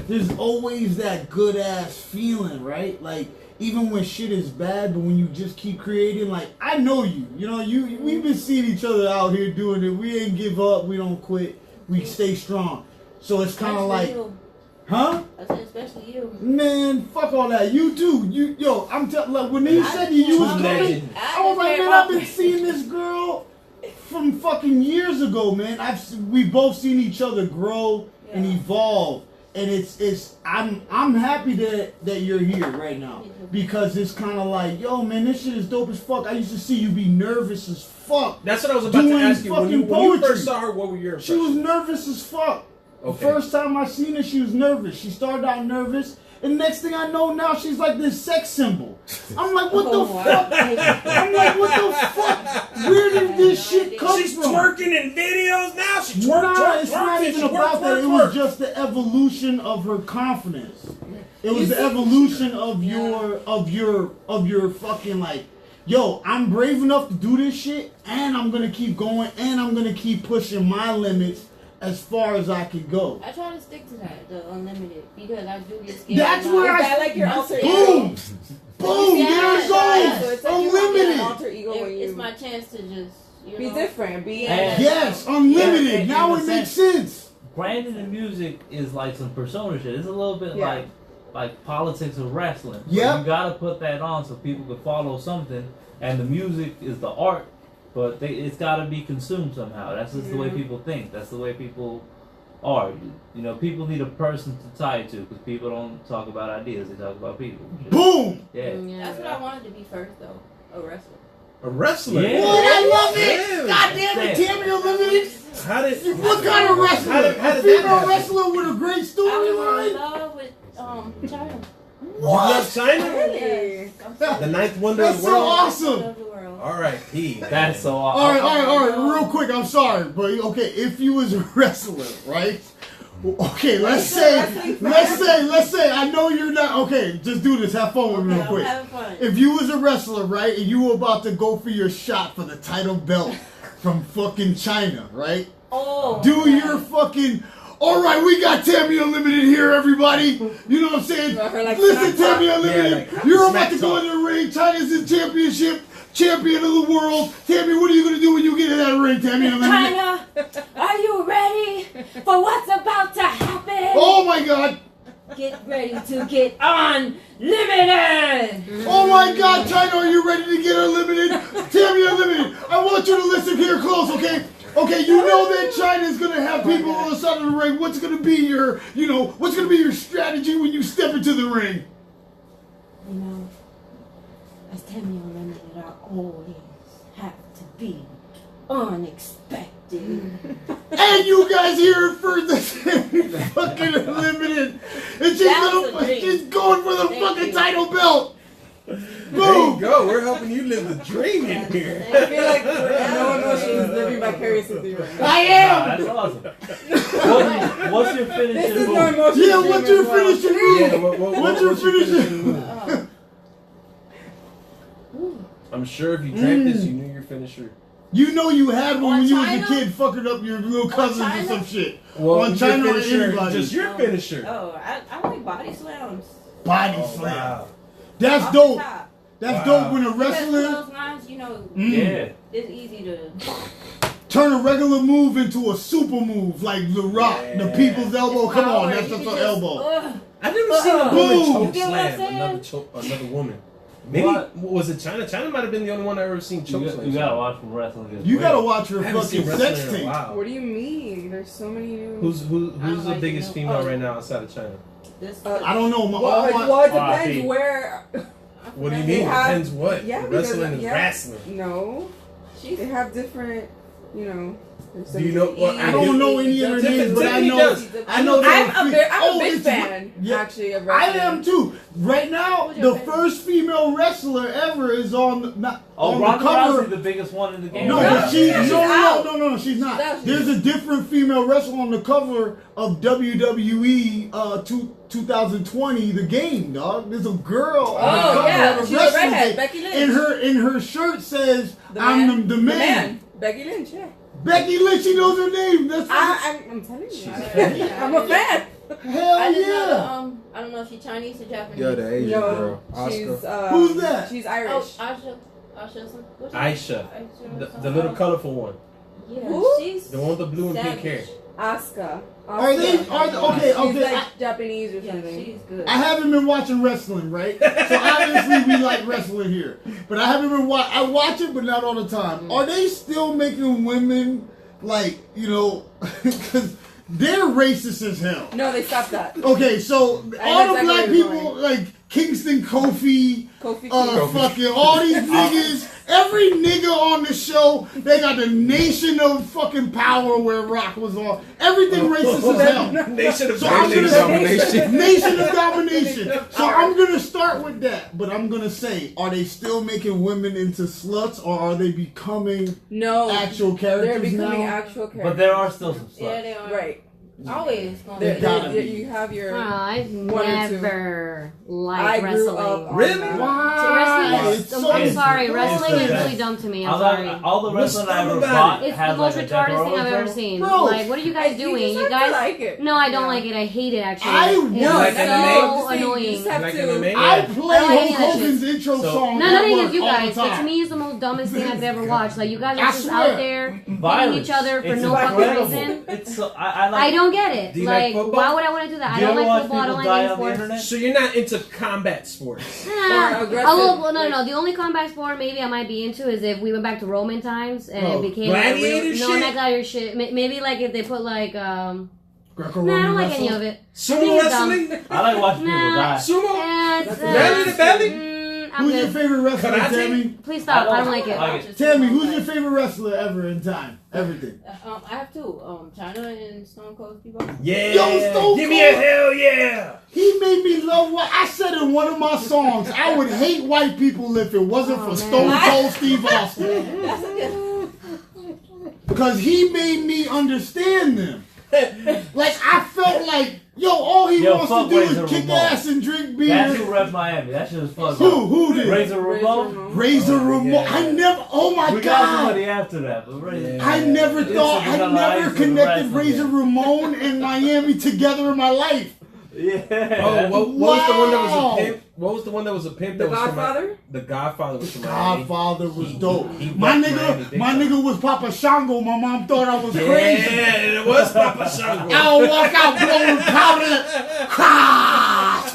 there's always that good ass feeling, right? Like, even when shit is bad, but when you just keep creating, like, I know you. You know, we've been seeing each other out here doing it. We ain't give up. We don't quit. We stay strong. So it's kind of like, you. huh? I said especially you. Man, fuck all that. You too. Yo, I'm telling, like, when they said you was coming, legend. I was like, man, I've been seeing this girl from fucking years ago, man. We both seen each other grow and Yeah. evolve, and I'm happy that you're here right now because it's kind of like, yo, man, this shit is dope as fuck. I used to see you be nervous as fuck. That's what I was about to Doing ask you. When you fucking first poetry. saw her, what were your She was impressions? nervous as fuck. Okay. The first time I seen her, she was nervous. She started out nervous, and next thing I know, now she's like this sex symbol. I'm like, what Oh, the wow. fuck? I'm like, what the fuck? Where did this shit come She's from? twerking in videos now. She Nah, it's not twerking. even She about that. It was twerk. just the evolution of her confidence. It was the evolution of your fucking like, yo, I'm brave enough to do this shit, and I'm gonna keep going, and I'm gonna keep pushing my limits as far as I can go. I try to stick to that, the unlimited, because I do get scared. That's about- where Is that like your alter ego? Boom! Boom! Yeah, There it yeah. goes! So it's like you have Unlimited! an alter ego when It's you my chance to just, you be know. different. Be Yeah. Yes, unlimited. Yeah, Now in it a makes sense. sense. Branding in music is like some persona shit. It's a little bit Yeah. like politics of wrestling. Yep. You gotta put that on so people can follow something, and the music is the art but it's got to be consumed somehow. That's just the way people think. That's the way people are. You know, people need a person to tie to because people don't talk about ideas; they talk about people. Boom! Yeah. That's what I wanted to be first, though. A wrestler. A wrestler. Yeah. Boy, I love it! Damn. God damn it, Tammy Unlimited! How did? What kind of wrestler? How did A that female happen? wrestler with a great I was in storyline? love with China. You love China? Really? The ninth wonder That's of the so world. awesome! Of the world. R.I.P. That's so awesome. All right, real quick, I'm sorry, but okay, if you was a wrestler, right? Okay, let's say, I know you're not, okay, just do this, have fun with me real I'm quick. having fun. If you was a wrestler, right, and you were about to go for your shot for the title belt from fucking China, right? Oh. Do your fucking... Alright, we got Tammy Unlimited here, everybody. You know what I'm saying? Her, like, Listen, smack Tammy talk. Unlimited, Yeah, like, you're smack about to go talk. in the ring. China's in championship, champion of the world. Tammy, what are you going to do when you get in that ring, Tammy Unlimited? China, are you ready for what's about to happen? Oh my God. Get ready to get unlimited. Oh my God, China, are you ready to get Unlimited? Tammy Unlimited, I want you to listen here close, okay? Okay, you know that China's gonna have people on the side of the ring. What's gonna be your, what's gonna be your strategy when you step into the ring? You know, as Tammy Unlimited, I always have to be unexpected. And you guys hear it first, that's fucking Unlimited. And she's going for the fucking title belt. There you Boom. go. We're helping you live the dream in here. I feel like no one knows she's living vicariously through you. I am. That's awesome. What's your This finishing is no move? emotional. Yeah, what's your finishing move? Yeah, What's your finishing move? I'm sure if you drank this, you knew your finisher. You know you had one On when you was a China? kid fucking up your little cousins or China? some shit. Well, On your China or finisher, anybody. just your finisher. Oh, I like body slams. Body Oh, slam. wow. That's Off dope. the top. That's Wow. dope when a Because wrestler those lines, you know, Yeah. it's easy to. turn a regular move into a super move, like The Rock, the Yeah. people's elbow. Come on, power. that's You just can an elbow. I've never seen a woman Boom. choke You get what I'm slam another woman. Maybe What? was it China? China might have been the only one I ever seen choke slam. You gotta watch from wrestling. You gotta watch her I haven't seen fucking wrestling sex in a tape. while. What do you mean? There's so many new. Who's I the don't like biggest it. female Oh. right now outside of China? This. I don't know. Well, it depends R.I.P. where. What do you They mean? have- Depends what? Yeah, because, Wrestling is yeah. wrestling. No, She's they have different. There's Do you know what? I don't know any of their names, but I Tiffany know. does. I know. I'm a big it's- fan, yeah. actually, of I wrestling. am too. Right now, Who's your the favorite? first female wrestler ever is on the Oh, on the Ronda cover. Rousey, the biggest one in the game. No, right but now. she's She's no, out. she's not. She's out. There's a different female wrestler on the cover of WWE 2020, the game, dog. There's a girl on the Oh cover yeah, of a she's a wrestling redhead, game. Becky Lynch. In her shirt says, The "I'm man. the man." Becky Lynch, yeah. Becky Lynch, she knows her name. That's I'm telling you, Yeah. I'm a fan. hell I just yeah. know, I don't know if she's Chinese or Japanese. Yo, the Asian No, girl, she's Oscar. Who's that? She's Oh, Irish. Aisha something. Aisha, Aisha the little colorful one, Yeah, Who? she's the one with the blue and pink hair. Asuka. Are they? Okay? She's Okay. like Japanese or Yeah, something. she's good. I haven't been watching wrestling, right? So obviously we like wrestling here, but I haven't been I watch it, but not all the time. Are they still making women like because they're racist as hell? No, they stopped that. Okay, so I all know the exactly black where you're people like Kingston Kofi, Kofi. fucking all these niggas, every nigga on the show, they got the Nation of fucking Power where Rock was on. Everything racist as hell. Nation of So I'm Nation gonna of Domination. Nation of Domination. So I'm gonna start with that, but I'm gonna say, are they still making women into sluts, or are they becoming No, actual they're characters becoming now? actual characters. But there are still some Yeah, sluts. they are. Right. Always gonna They're, be. gotta they're- be. you have your. I've One or two. never I liked grew wrestling. up. on Really? that. Why? So wrestling It's is, so I'm sorry, it's wrestling is the really best. dumb to me. I'm All sorry. the What's wrestling I dumb ever about bought It's has the most like a retarded thing I've Devereaux ever show. seen. Bro, Like, what are you guys doing? You You just have to guys? like it. No, I don't Yeah. like it. I hate it actually. I It's want- You like so MMA? annoying. You just have Like to. MMA? I Yeah. play I don't like any Hulk of that Hogan's intro So- song. No, at nothing work against you all the guys, but to time. me, it's the most dumbest thing I could ever watch. Like, you guys I are just swear. out there hitting Violence. each other for It's no fucking incredible. reason. It's so I like. I don't get it. Do you like football? Why would I want to do that? I Do you don't ever like watch football. I don't people like die any on the sports. internet? So you're not into combat sports. Nah. aggressive, No. The only combat sport maybe I might be into is if we went back to Roman times and it became gladiator like shit? no, not gladiator shit. Maybe like if they put like Greco-Roman I don't like wrestling. any of it. Sumo wrestling? I like watching people Nah. die. Sumo? Belly Belly to belly? I'm Who's your good. favorite wrestler, Karate? Tammy? Please stop. I don't like it. Like it. Tammy, who's your favorite wrestler ever in time? Everything. I have two. China and Stone Cold Steve Austin. Yeah. Yo, Stone Give me a Cold. hell yeah. He made me love what I said in one of my songs. I would hate white people if it wasn't for man. Stone Cold Steve Austin. That's a good. Because he made me understand them. Like, I felt like, yo, all he Yo, wants to fuck do Razor is kick Ramon. ass and drink That's who beer. rep Miami. That shit was fucked Who? up. Who did? Razor Ramon. Razor Ramon. yeah. I never, oh my We got God. somebody after that, but Razor. Yeah. I never It's thought, a I vanilla never ice and connected rice Razor again. Ramon and Miami together in my life. Yeah. Oh, what was the one that was Wow. a pimp? What was the one that was a pimp The that was from Godfather? The Godfather was from Miami. Godfather was dope. he My wrecked Miami nigga, big my time. nigga was Papa Shango. My mom thought I was crazy. Yeah, it was Papa Shango. I would walk out blowing powder. Ha!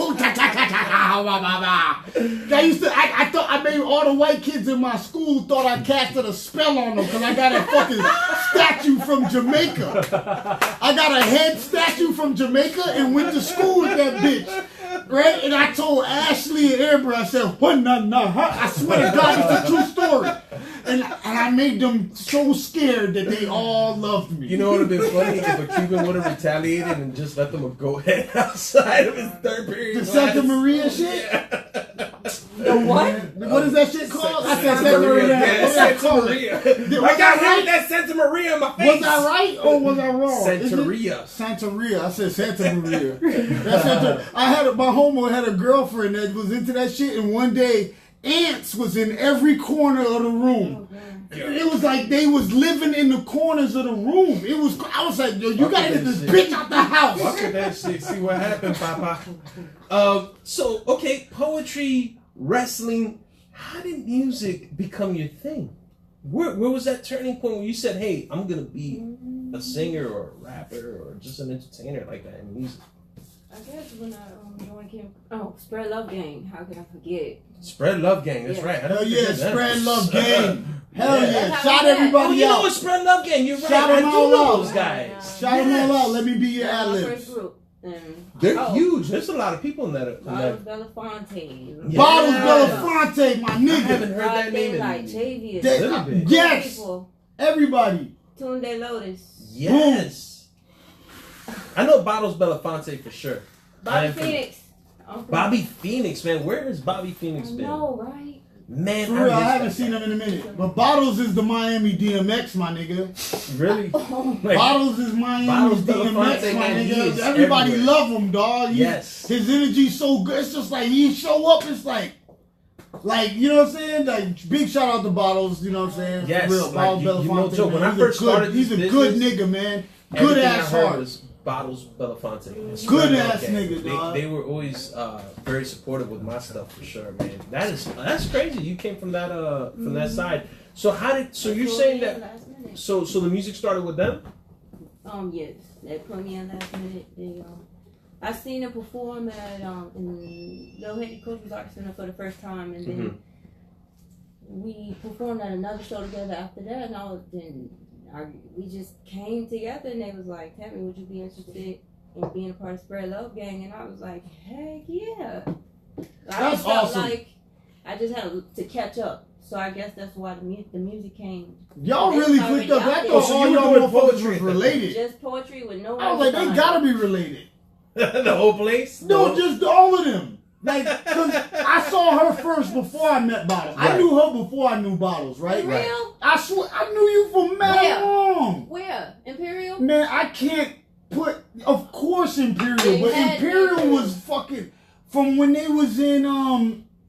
I used to. I thought I made all the white kids in my school thought I casted a spell on them because I got a fucking statue from Jamaica. I got a head statue from Jamaica and went to school with that bitch. Right? And I told Ashley and Amber, I said, what I swear to God, it's a true story. And I made them so scared that they all loved me. You know what would have been funny if a Cuban would have retaliated and just let them go ahead outside of his third period. The Santa class. Maria shit? The what? What is that shit called? I said Santa Maria. Yeah, What was that Santa called? Maria. Was Like I I hit right? that Santa Maria in my face. Was I right or was I wrong? Is it- Santeria. Santeria. I said Santa Maria. That's Santa. My homo had a girlfriend that was into that shit, and one day ants was in every corner of the room. It was like they was living in the corners of the room. It was. I was like, yo, you gotta get this bitch out the house. Fuck with that shit. See what happened, Papa. So okay, poetry, wrestling. How did music become your thing? Where was that turning point where you said, "Hey, I'm gonna be a singer or a rapper or just an entertainer like that in music"? I guess when I joined Kim, Spread Love Gang. How could I forget? Spread Love Gang. That's Yeah. right. I Hell didn't yeah, forget that. Spread Love Gang. Hell Yeah. yeah. That's Shout how we met. Oh, everybody you know out. what Spread Love Gang? You're right. Shout I 'em do all know out. those guys. Shout them all out. Let me be your That ad was my libs. first group. And They're oh, huge. There's a lot of people in that. Bottles Belafonte. Yeah. Bottles Belafonte, my I haven't nigga. heard that name in Like Javius. They- little bit. Yes, People. everybody. Tunde Lotus. Yes. I know Bottles Belafonte for sure. Bobby I am from- Phoenix. Bobby Phoenix, man. Where has Bobby Phoenix I been? know, right? Man, For real, I miss haven't that seen guy. him in a minute. But Bottles is the Miami DMX, my nigga. Really? Like, Bottles is Miami Bottles DMX, Belafonte, my man, he nigga. is Everybody everywhere. love him, dog. Yes. His energy's so good. It's just like he show up. It's like, you know what I'm saying? Like, big shout out to Bottles. You know what I'm saying? For Yes, real, like, Bottles you no Belafonte, joke. When man. I He's a first good- started he's this a good business, nigga, man. Good everything ass I heard heart. was Bottles Belafonte. Good Spread Love ass Gang. nigga, dog. They were always very supportive with my stuff for sure, man. That's crazy. You came from that side. So you're saying that? Last minute. So the music started with them? Yes, they put me in last minute. They I seen them perform at in Little Haiti Cultural Arts Center for the first time, and then we performed at another show together after that. And we just came together, and they was like, "Tammy, would you be interested in being a part of Spread Love Gang?" And I was like, "Heck yeah!" I That's just felt awesome. like I just had to catch up. So I guess that's why the music came. Y'all They really was clicked already up. I out thought there. all you were y'all doing motherfuckers poetry. was related. Just poetry with no. I was like, they rhymes. gotta be related. The whole place? No, just all of them. Like, cause I saw her first before I met Bottles. I Right. knew her before I knew Bottles, right? For real? I swear, I knew you for mad Where? long. Where? Imperial? Man, I can't put. Of course, Imperial, They but had Imperial Imperial. was fucking from when they was in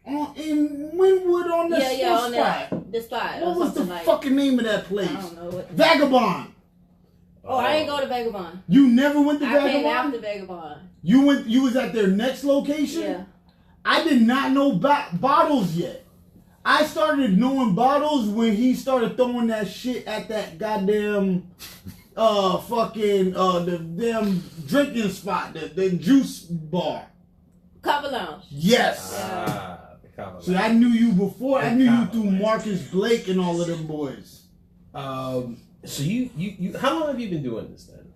Wynwood on the Yeah, on spot. the spot. What or was the something like, fucking name of that I place? don't know. Vagabond. Oh, I ain't go to Vagabond. You never went to I came Vagabond. after Vagabond. You went. You was at their next location. Yeah. I did not know Bottles yet. I started knowing Bottles when he started throwing that shit at that goddamn the damn drinking spot, the juice bar. Copper Lounge. Yes. The Cabo See, I knew you before. I knew you through Marcus Blake and all of them boys. So you how long have you been doing this then?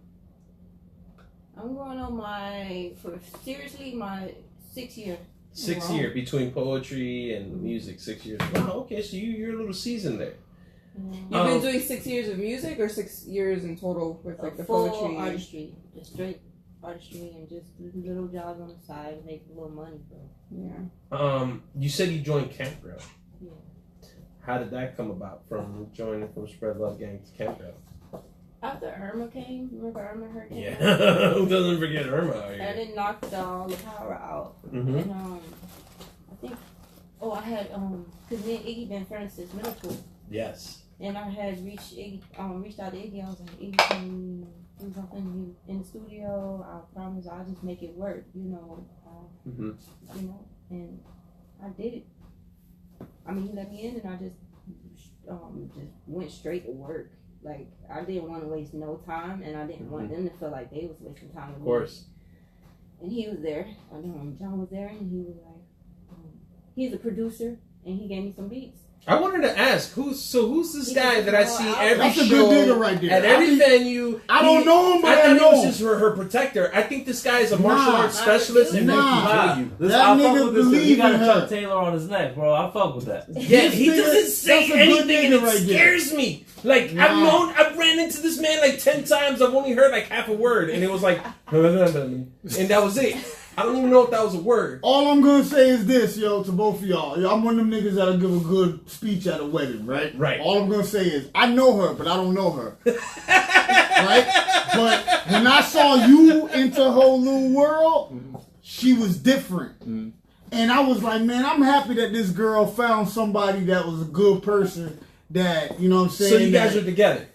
I'm going on my 6th year. 6 year between poetry and music. 6 years. Wow. Okay, so you're a little seasoned there. You've been doing 6 years of music or 6 years in total with like the full poetry? artistry, just straight artistry, and just do little jobs on the side and make a little money, bro. Yeah. You said you joined Campground. Yeah. How did that come about from joining from Spread Love Gang to Campground? After Irma came, remember Irma hurricane? Yeah, who doesn't forget Irma out And here? it knocked all the power out. Mm-hmm. And I think, I had because me and Iggy been friends since middle school. Yes. And I had reached out to Iggy. I was like, Iggy, can you do something in the studio? I promise I'll just make it work, Mm-hmm. And I did it. I mean, he let me in, and I just went straight to work. Like, I didn't want to waste no time, and I didn't want them to feel like they was wasting time with me. Of course. And he was there. John was there, and he was like, he's a producer, and he gave me some beats. I wanted to ask who's this guy that I see every That's a show good nigga right there. at every venue? I don't know him, but I I thought know he was him. just her protector. I think this guy is a martial arts Nah. specialist and Nah. he can That I fuck nigga with this 'cause believe he got in a her. Chuck Taylor on his neck, bro. I fuck with that. Yeah, he This nigga- doesn't say that's a good anything and nigga it right there. scares me. Like, Nah. I've ran into this man like 10 times. I've only heard like half a word and it was like, and that was it. I don't even know if that was a word. All I'm gonna say is this, yo, to both of y'all. Yo, I'm one of them niggas that'll give a good speech at a wedding, right? Right. All I'm gonna say is, I know her, but I don't know her. Right? But when I saw you enter her little world, she was different. And I was like, man, I'm happy that this girl found somebody that was a good person that, you know what I'm saying? So you guys that- are together.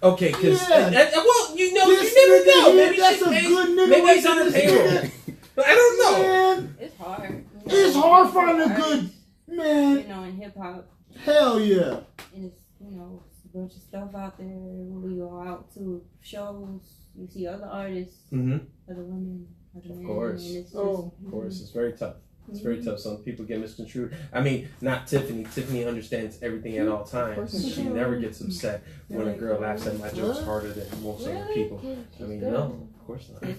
Okay, because Yeah. well, you know, This you never nigga know. here, Maybe that's she a pays, good nigga maybe right he's on there. the This payroll. nigga- I don't know. Man, It's hard. it's hard finding a good man. in hip hop, Hell yeah. and it's a bunch of stuff out there. When we go out to shows, you see other artists, Mm-hmm. other women, other men. course. And it's just, Oh, Of course, it's very tough. It's very tough. Some people get misconstrued. I mean, not Tiffany. Tiffany understands everything at all times. She never gets upset when a girl laughs at my jokes harder than most other Really? people. I mean, no, of course not.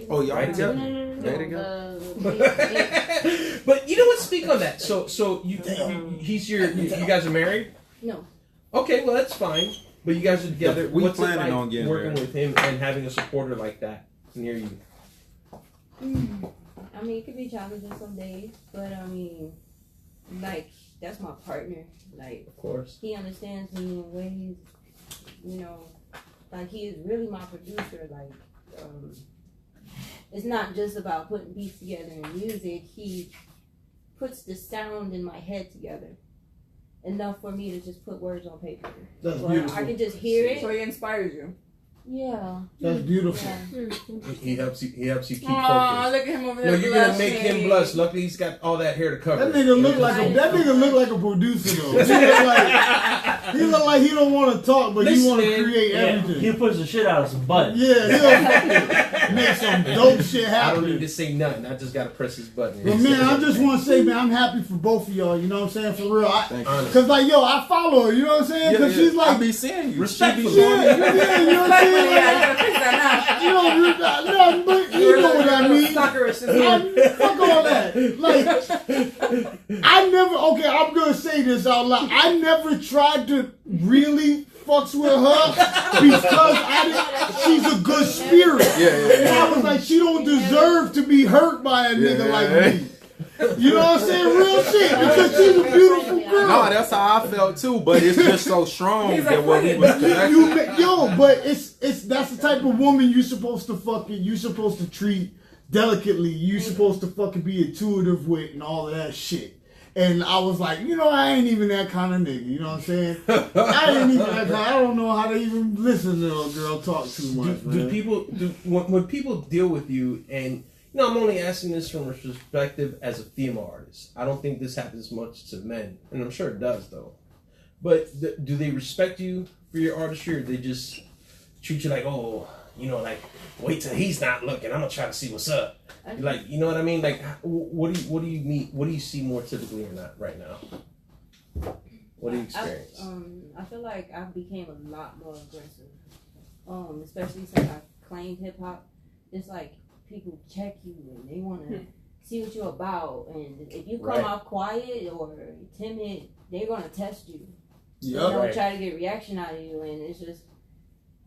Oh, y'all Right, together? No. They together? But you know what? Speak on that. So he's you guys are married? No. Okay, well that's fine. But you guys are together. We What's it planning like on getting working married. with him and having a supporter like that near you? I mean, it could be challenging some days, but I mean, like, that's my partner. Like, Of course. he understands me in ways, like, he is really my producer. Like, it's not just about putting beats together in music. He puts the sound in my head together enough for me to just put words on paper. That's Or beautiful. I can just hear So it. he inspires you. Yeah. That's beautiful. Yeah. He helps you. He helps you keep Aw, focused. look at him over No, there. you're gonna make blushing. him blush. Luckily, he's got all that hair to cover. That nigga look like a producer though. He look like he don't want to talk, but he want to Listen, create Yeah, everything. he push the shit out of some buttons. Yeah, he'll make some dope shit I don't need happen. to say nothing. I just gotta press his button. But man, I just want to say, man, I'm happy for both of y'all. You know what I'm saying? For real, Thank you. Honest. cause like yo, I follow her. You know what I'm saying? Cause she's I like, be seeing you. Respectfully. She be showing yeah, me. yeah, you know what I'm Yeah, saying? you gotta fix that You know, no, but you know what I mean. Stalkerish. Fuck all that. Like, I'm gonna say this out loud. I never tried to really fucks with her because she's a good spirit. And I was like, she don't deserve to be hurt by a nigga like me. You know what I'm saying? Real shit. Because she's a beautiful girl. No, that's how I felt too, but it's just so strong He's that like, what we was connected. But it's that's the type of woman you're supposed to treat delicately. You're supposed to fucking be intuitive with and all of that shit. And I was like, I ain't even that kind of nigga. You know what I'm saying? I ain't even that kind. I don't know how to even listen to a girl talk too much. Do people when people deal with you and I'm only asking this from a perspective as a female artist. I don't think this happens much to men, and I'm sure it does though. But do they respect you for your artistry, or they just treat you like, oh, you know, like wait till he's not looking. I'm gonna try to see what's up. Like, you know what I mean? Like, what do you need? What do you see more typically or not right now? What do you experience? I feel like I became a lot more aggressive. Especially since I claimed hip hop. It's like people check you and they want to see what you're about, and if you come off quiet or timid, they're gonna test you. Yeah, You know, try to get reaction out of you, and it's just,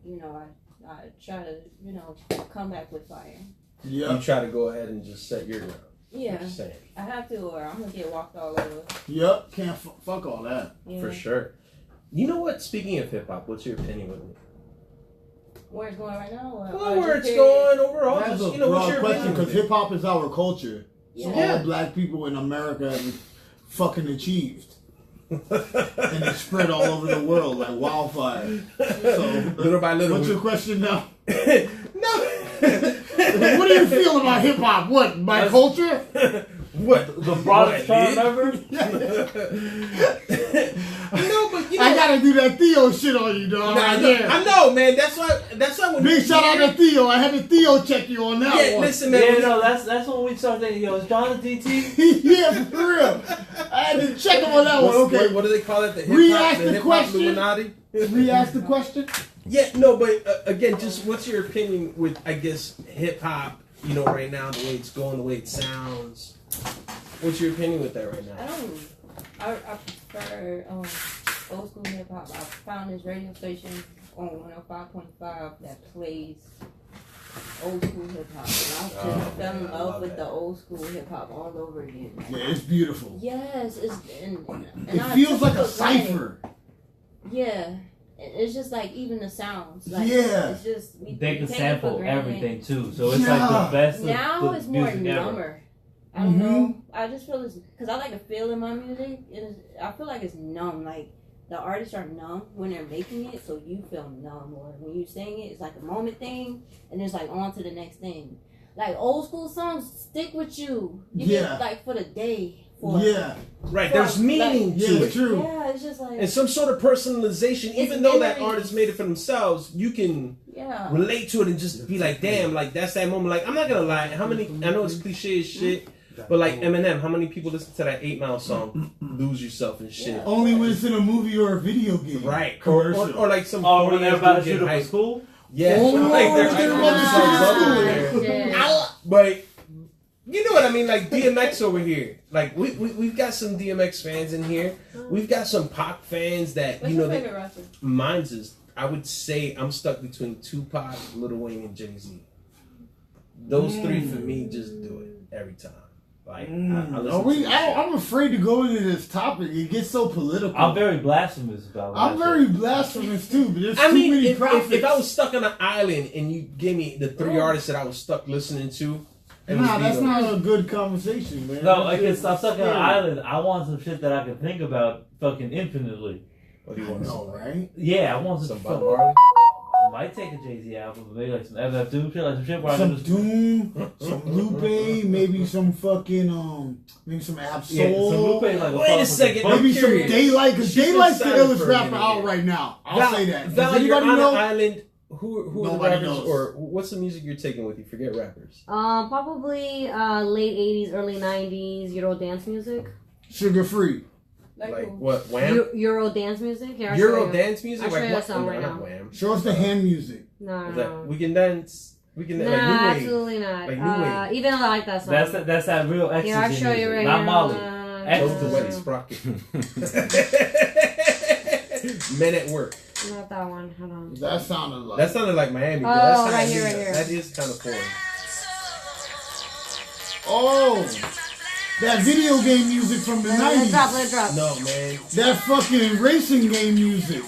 you know, I try to, you know, come back with fire. Yeah. You try to go ahead and just set your ground. Yeah, Saying. I have to, or I'm gonna get walked all over. Yep. Can't fuck all that. Yeah. For sure. You know what? Speaking of hip hop, what's your opinion with it? Where it's going right now? Well, where it's going overall. That's Just, a you know, what's broad your question opinion because with it? hip hop is our culture. So Yeah. all black people in America have fucking achieved. And it's spread all over the world like wildfire. So, Little by little. what's your question now? No. What do you feel about hip hop? What, my culture? What? The broadest term ever? No, but you know. I gotta do that Theo shit on you, dog. Nah, I know, man. That's why when Big shout out to Theo. I had to Theo check you on that Yeah, one. listen, man. Yeah, no, that's when we start thinking, yo, is John the DT? Yeah, for real. I had to check him on that one. Okay. What do they call it? The Re-ask the hip hop question. Illuminati? Re-ask the question. Yeah, no, but again, just what's your opinion with, I guess, hip hop? You know, right now, the way it's going, the way it sounds. What's your opinion with that right now? I prefer old school hip hop. I found this radio station on 105.5 that plays old school hip hop, and I just fell in love with the old school hip hop all over again. Yeah, it's beautiful. Yes, and It I feels took like it a for granted. cipher. Yeah. It's just like even the sounds. Like, Yeah. It's just we They can take it for sample granted. everything too, so it's Yeah. like the best of Now the it's more music ever. number. I don't know. I just feel it's because I like to feel in my music. I feel like it's numb. Like the artists are numb when they're making it, so you feel numb. Or when you sing it, it's like a moment thing, and it's like on to the next thing. Like old school songs stick with you. You get like for the day. Right, there's meaning to it. True. Yeah, it's just like And some sort of personalization, even though that artist made it for themselves, you can relate to it and just be like, damn, like that's that moment. Like, I'm not gonna lie, how many, I know it's cliche as shit, but like Eminem, how many people listen to that 8 Mile song, Lose Yourself and shit? Only when it's in a movie or a video game. Right. Commercial. Or like some when they're about to shoot up a school? Yeah. Oh, like they're about to shoot up school. But you know what I mean? Like DMX over here. Like we've got some DMX fans in here. We've got some Pac fans that What's you know. your favorite rapper? Mine's is, I would say I'm stuck between Tupac, Lil Wayne, and Jay-Z. Those three for me just do it every time. Like I listen I'm afraid to go into this topic. It gets so political. I'm very blasphemous about it. I'm very blasphemous too, but there's I too mean, many if I was stuck on an island and you gave me the 3 artists that I was stuck listening to, Nah, that's not a good conversation, man. No, like I'm stuck on an island. I want some shit that I can think about fucking infinitely. What do you want to know, right? Yeah, I want some Bob Marley? I might take a Jay-Z album, maybe like some FF2 shit, like some shit where I Some can just Doom, some Lupe, maybe some fucking maybe some Absol. Yeah, some Lupe, like Wait a second, maybe I'm some curious. Daylight, because She's been Daylight's the silent illest for a rapper minute out here. right now. I'll say that. Does Val, you're anybody on know? an island. Who are the Nobody rappers, knows. or what's the music you're taking with you? Forget rappers. Probably late 80s, early 90s Euro dance music. Sugar Free. Like what? Wham? Euro dance music. Here, I'll Euro show you. dance music? I'll show Like you a what? song No, right not now. Wham. Show us the hand music. No, Is that We Can Dance? We Can Dance? Like Nah, new wave. absolutely not. Like new wave. Even though I like that song. That's that real ecstasy Here, I'll show you music, right not here. Molly. Close to Wetty Sprocket. Men at Work. Not that one. Hold on. That sounded like. That sounded like Miami. Girl. Oh, That's right kinda here, neat. right here. That is kind of foreign. Oh, that video game music from the Let it 90s. drop, let it drop. No, man. That fucking racing game music.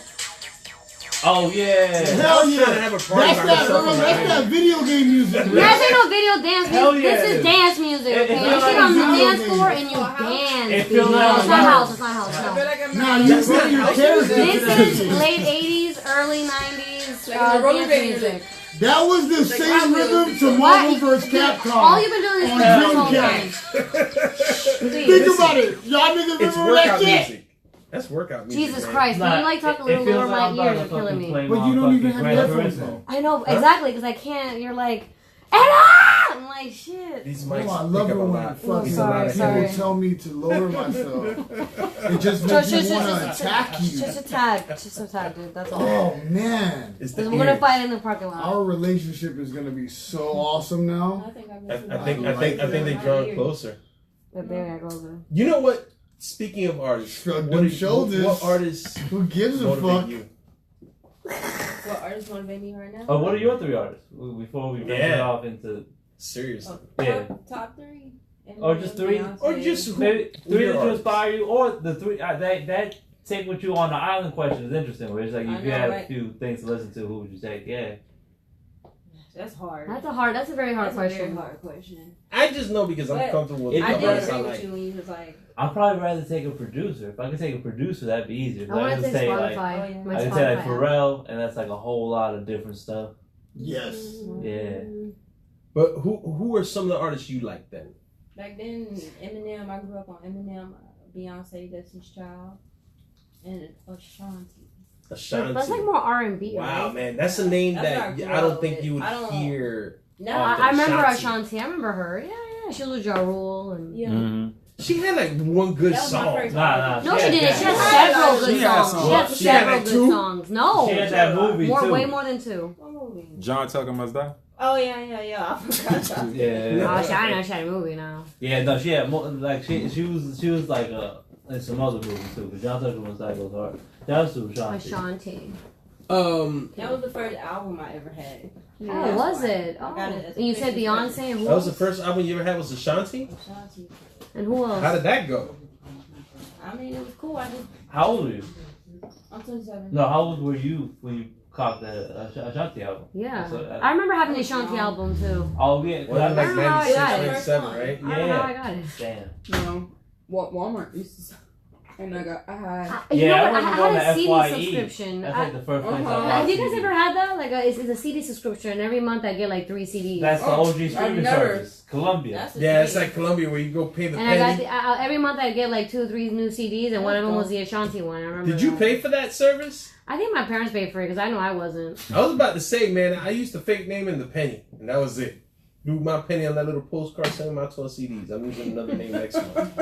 Oh yeah. Hell was yeah. trying to have a party That's by that, myself in that's Miami. that video game music. You guys ain't no video dance Hell music. yeah. This is dance music, okay? It's You not sit on the video dance game. floor and you dance. It feels No, like it's not house. house. It's not house. I feel No. like I'm Nah, not. you That's put not your house character music. to that This is shit. late 80s, early 90s Like the roller dance band music. That was the same rhythm to Marvel vs. Capcom. All you've been doing is on playing phone Dreamcast. games. Think about it. Y'all niggas It's remember that workout shit? music. That's workout music. Jesus man. Christ, Nah, can you like talk a little feels lower? like I'm My about ears to are killing fucking me. play But my you don't even fucking have Gran headphones Turismo. on. I know Huh? exactly because I can't. You're like, I'm like shit. These Oh, mics I pick love up it a when lot. fucking It's a lot of people sorry. tell me to lower myself. It just Just makes me want to attack you. Just a tag, dude. That's all. Oh man, It's the We're gonna ears. fight in the parking lot. our relationship is gonna be so awesome now. I think I think they drawn closer. But there I go. You know what? Speaking of artists, Shrug what, them are- shoulders. what artists Who gives a motivate fuck? you? What artists motivate me right now? Oh, what are your 3 artists? Before we break it Yeah. off into Seriously. yeah, Top 3. Or just 3? Or just who? maybe Who 3 your that artists? inspire you, or the 3 that take with you on the island question is interesting. Where it's like I if you know, had a right? few things to listen to, who would you take? Yeah. That's hard. That's a very hard That's a question. very hard question. I just know because I'm But comfortable with it the I did artists agree I with like. you when you was like, I'd probably rather take a producer. If I could take a producer, that'd be easier. I want to could say Spotify. like, Oh, yeah. My I could say like Spotify. Pharrell, and that's like a whole lot of different stuff. Yes. Yeah. But who are some of the artists you like then? back then, Eminem, I grew up on Eminem, Beyonce, Destiny's Child, and Ashanti. Ashanti. That's like more R&B, Wow, right? man, that's a name That's that not I don't good. think you would I don't- hear. No, Often. I remember Ashanti. Ashanti. I remember her. Yeah. She was Ja Rule and. yeah. Mm-hmm. She had like one good That was my song. first Nah. No, she didn't. She Yeah. had several good She had songs. some. She had She had several like good 2? songs. No, She had that movie too. way more than 2. What movie? John Tucker Must Die. Oh, yeah. I forgot about Yeah. Oh, I know she had a movie now. Yeah, no, she had more, like she was like in some other movies too. But John Tucker was like goes hard. That was to Ashanti. Ashanti. That was the first album I ever had. Oh, was it? I Oh, got it as a and you said Christmas Beyonce and who That was the else? first album you ever had was Ashanti? Ashanti. And who How else? did that go? I mean, it was cool. How old were you? I'm 27. No, how old were you when you caught the Ashanti album? Yeah, So, I remember having the Ashanti album too. Oh yeah, 'cause Well, I like don't know how I 96, got it. 97, right? I don't know how I got it. Damn. No. What Walmart used to sell. And I had. You Yeah, know I what? I remember going had a to CD FYE. subscription. That's like the first place I Uh-huh. bought Have you guys CD. ever had that? Like, it's a CD subscription, and every month I get like 3 CDs. That's the OG streaming never- service, Columbia. That's the Yeah, it's thing. like Columbia where you go pay the And I penny. got every month I get like 2 or 3 new CDs, and one of them was the Ashanti one. I remember. Did you that. pay for that service? I think my parents paid for it because I know I wasn't. I was about to say, man, I used to fake name in the penny, and that was it. Do my penny on that little postcard, send my 12 CDs. I'm using another name next month.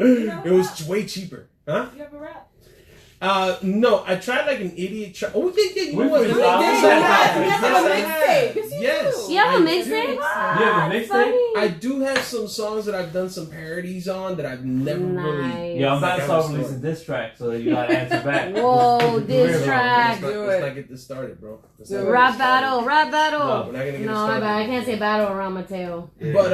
It was way cheaper. Huh? You ever rap? No, I tried like an idiot. Oh, yeah, you know We what? freestyle. Yes, We I have. freestyle. Yes, You have I a mixtape. have. Yes, you Yes. do. You have a I mixtape? do. You have a That's mixtape? funny. I do have some songs that I've done some parodies on that I've never really. Nice. Yeah, I'm about to Like, start I'm releasing diss tracks so that you gotta answer back. Whoa, diss Let's track. not, Do let's it. not get this started, bro. Let's Do not it. get Rap this started. battle, rap battle. We're not gonna get it No, my started. bad. I can't say battle around Mateo. But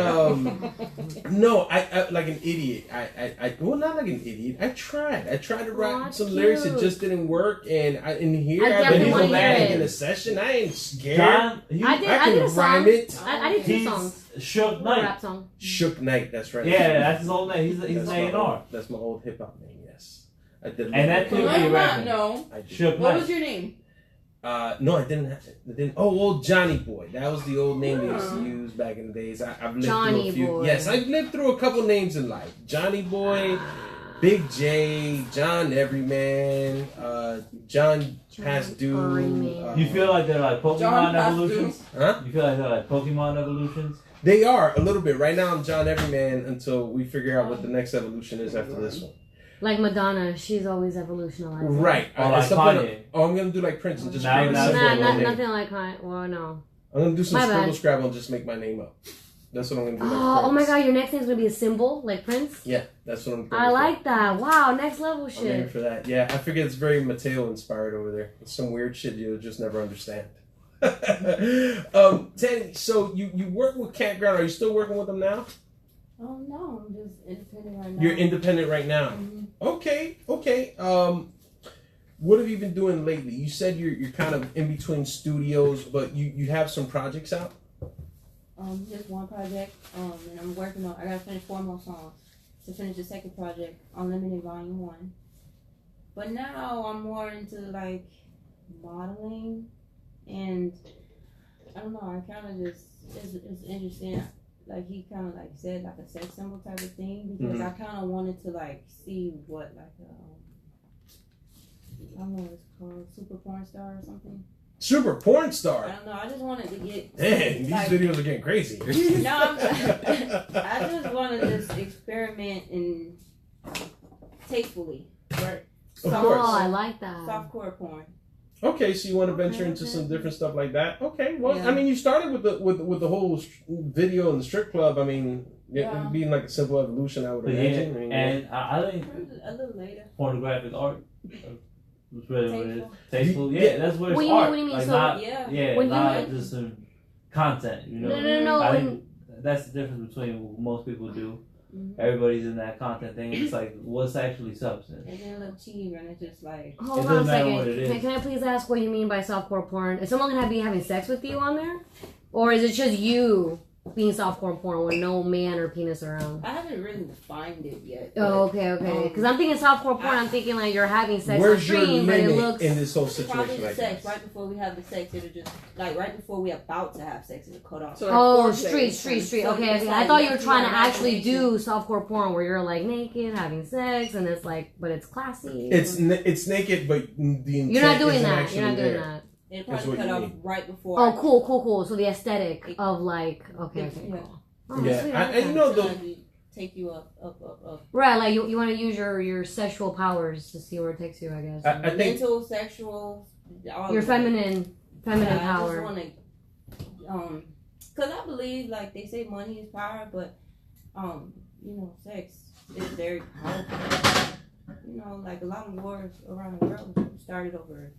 no, I like an idiot. I well, not like an idiot. I tried to write Aw, some lyrics. It cute. just didn't work. And in here, I I've definitely been wanna hear dramatic it. in a session. I ain't scared. John, I did. I I can did a rhyme song. it. I did 2 he's songs. Shook A Knight. rap song. Shook Knight. That's right. Yeah, that's his old name. He's That's an my A&R. old- That's my old hip hop name. Yes, I did. And that look could like be that. a rapper. No. I did. Shook What Knight. was your name? No, I didn't. Oh, old Johnny Boy. That was the old name they used to use back in the days. I've lived Johnny through a few. Boy. Yes, I've lived through a couple names in life. Johnny Boy, Big J, John Everyman, John Past Due. Everyman. You feel like they're like Pokemon John Past evolutions? Huh? You feel like they're like Pokemon evolutions? They are a little bit. Right now, I'm John Everyman until we figure out what the next evolution is after this one. Like Madonna, she's always evolutionized. Right. Or At like some point, Kanye. I'm gonna do like Prince and just Nah, create a nah, simple nah, little name. Nothing like Kanye. Well, no. I'm gonna do some My scribble bad. scrabble and just make my name up. That's what I'm gonna do. Like Oh my Prince. god, your next name's gonna be a symbol, like Prince? Yeah, that's what I'm going I for. like that. Wow, next level I'm aiming shit. for that. Yeah, I figure it's very Mateo inspired over there. It's some weird shit you'll just never understand. Teddy, so you work with Campground. Are you still working with them now? Oh, no. I'm just independent right now. You're independent right now. Mhm. Okay. What have you been doing lately? You said you're kind of in between studios, but you have some projects out? Just one project, and I'm working on, I gotta finish 4 more songs to finish the second project, Unlimited Volume 1. But now I'm more into, like, modeling, and I don't know, I kind of just, it's interesting. like he kind of like said like a sex symbol type of thing because I kind of wanted to like see what like I don't know what it's called, super porn star or something. Super porn I star. don't know. I just wanted to get. Dang, these like, videos are getting crazy. No, I just want to just experiment and tastefully, right? Of Oh, course. I like that. Softcore porn. Okay, so you want to venture into some different stuff like that? Okay, well, I mean, you started with the whole video in the strip club. I mean, it being like a simple evolution, I would imagine. I mean, and I think A little later. pornographic art. That's really what it is. Tasteful. Tasteful, yeah. That's what it's What art. do you mean? Like So- not, Yeah. When you not mean- just some content. You know. No. I think that's the difference between what most people do. Everybody's in that content thing. It's like what's actually substance. And then a little cheese and it's just like. Hold It on a doesn't matter second. what it is. Can I please ask what you mean by softcore porn? Is someone gonna be having sex with you on there, or is it just you being softcore porn with no man or penis around? I haven't really defined it yet. Oh, okay. Because I'm thinking softcore porn. I'm thinking like you're having sex on where's your stream, but it limit looks. in this whole Probably situation the like sex that? right before we have the sex. It'll just like right before we about to have sex. It'll cut off. So, like, Oh, foreplay. street. So Okay. it's I like thought you were left trying to your actually do imagination. softcore porn where you're like naked having sex, and it's like, but it's classy. It's naked, but the intent You're not doing isn't that. actually You're not doing there. that. It'll That's probably what cut you off mean. right before. Oh, cool. So the aesthetic of like, okay, Yeah. cool. Oh, Yeah, sweet, and okay. you know So the take you up. Right, like you want to use your sexual powers to see where it takes you, I guess. I think Mental, sexual, all Your of it. feminine Yeah, power. I just want to, cause I believe like they say money is power, but you know, sex is very powerful. You know, like a lot of wars around the world started over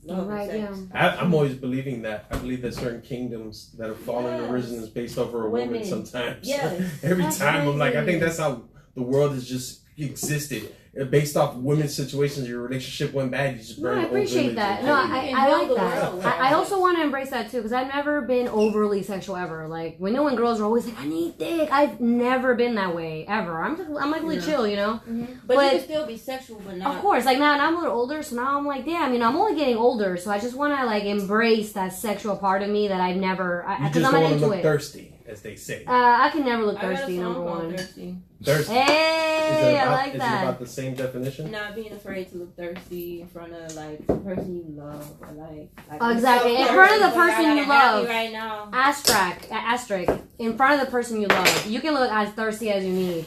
love Right, and sex. I'm always believing that. I believe that certain kingdoms that have fallen and Yes. risen is based over a woman Women. sometimes. Yes. Every That's time I'm like, I crazy. think that's how the world has just existed. Based off women's situations, your relationship went bad, you just No, burn I the whole appreciate village. that. and- No, You I can like build the that. world. I also want to embrace that too because I've never been overly sexual ever. Like when girls are always like, I need dick. I've never been that way ever. I'm like really chill, you know. But But- you can still be sexual, but not. Of course, like now I'm a little older, so now I'm like, damn, I'm only getting older, so I just want to like embrace that sexual part of me that I've never, You because just I'm don't not want to into look it. thirsty, as they say. I can never look I got a thirsty. song Number called one. Thirsty. Thirsty. Hey, I like is it that. about the same definition? Not being afraid to look thirsty in front of like the person you love, or like Oh, exactly. I'm In so front of the thirsty, like, person I you gotta have love. you right now. Asterisk, in front of the person you love. You can look as thirsty as you need.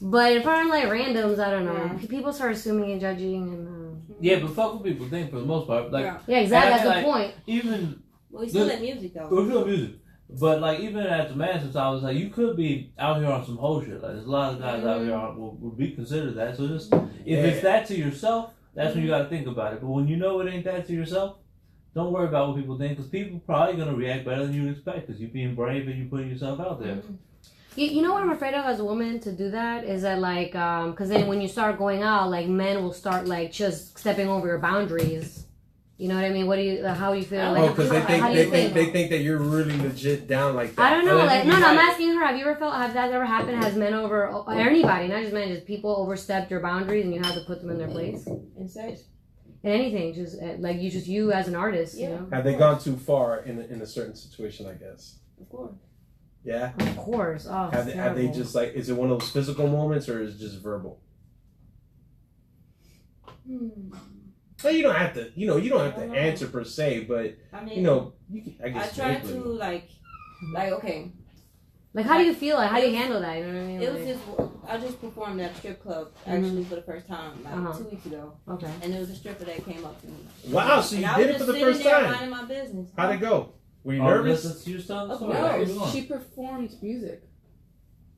But in front of like randoms, I don't know. People start assuming and judging and Yeah, but fuck what people think for the most part. Like yeah, exactly. That's And the I point. even Well, we still like music though. we're doing music. But like even as a man, sometimes I was like, you could be out here on some whole shit. Like there's a lot of guys out here would be considered that. So just if it's that to yourself, that's when you got to think about it. But when you know it ain't that to yourself, don't worry about what people think because people probably gonna react better than you expect because you being brave and you putting yourself out there. You know what I'm afraid of as a woman to do that is that like because then when you start going out, like men will start like just stepping over your boundaries. You know what I mean? What do you? How do you feel? Oh, Like, because they how do you think they think that you're really legit down like that. I don't know. I Like, think no, you I'm might- asking her. Have you ever felt? Have that ever happened? Has men over or anybody, not just men, just people overstepped your boundaries and you have to put them in their place? In sex. In anything, just like you as an artist, you Yeah. know. Have they gone too far in a certain situation? I guess. Of course. Yeah. Of course. Oh, Have it's they, have they terrible. just like? Is it one of those physical moments or is it just verbal? Well, you don't have to. You don't have to answer per se, but I mean, you know, you can, I I guess. tried vaguely. to like okay. Like, how do you feel? Like, how do you handle that? You know what I mean? It was Like, just I just performed at a strip club actually for the first time like 2 weeks ago, okay. and there was a stripper that came up to me. Wow, so you And I did was it for just the sitting first there time. minding my business. How'd it go? Were you Oh, nervous? That's you still Of sorry. course. No, she performed music.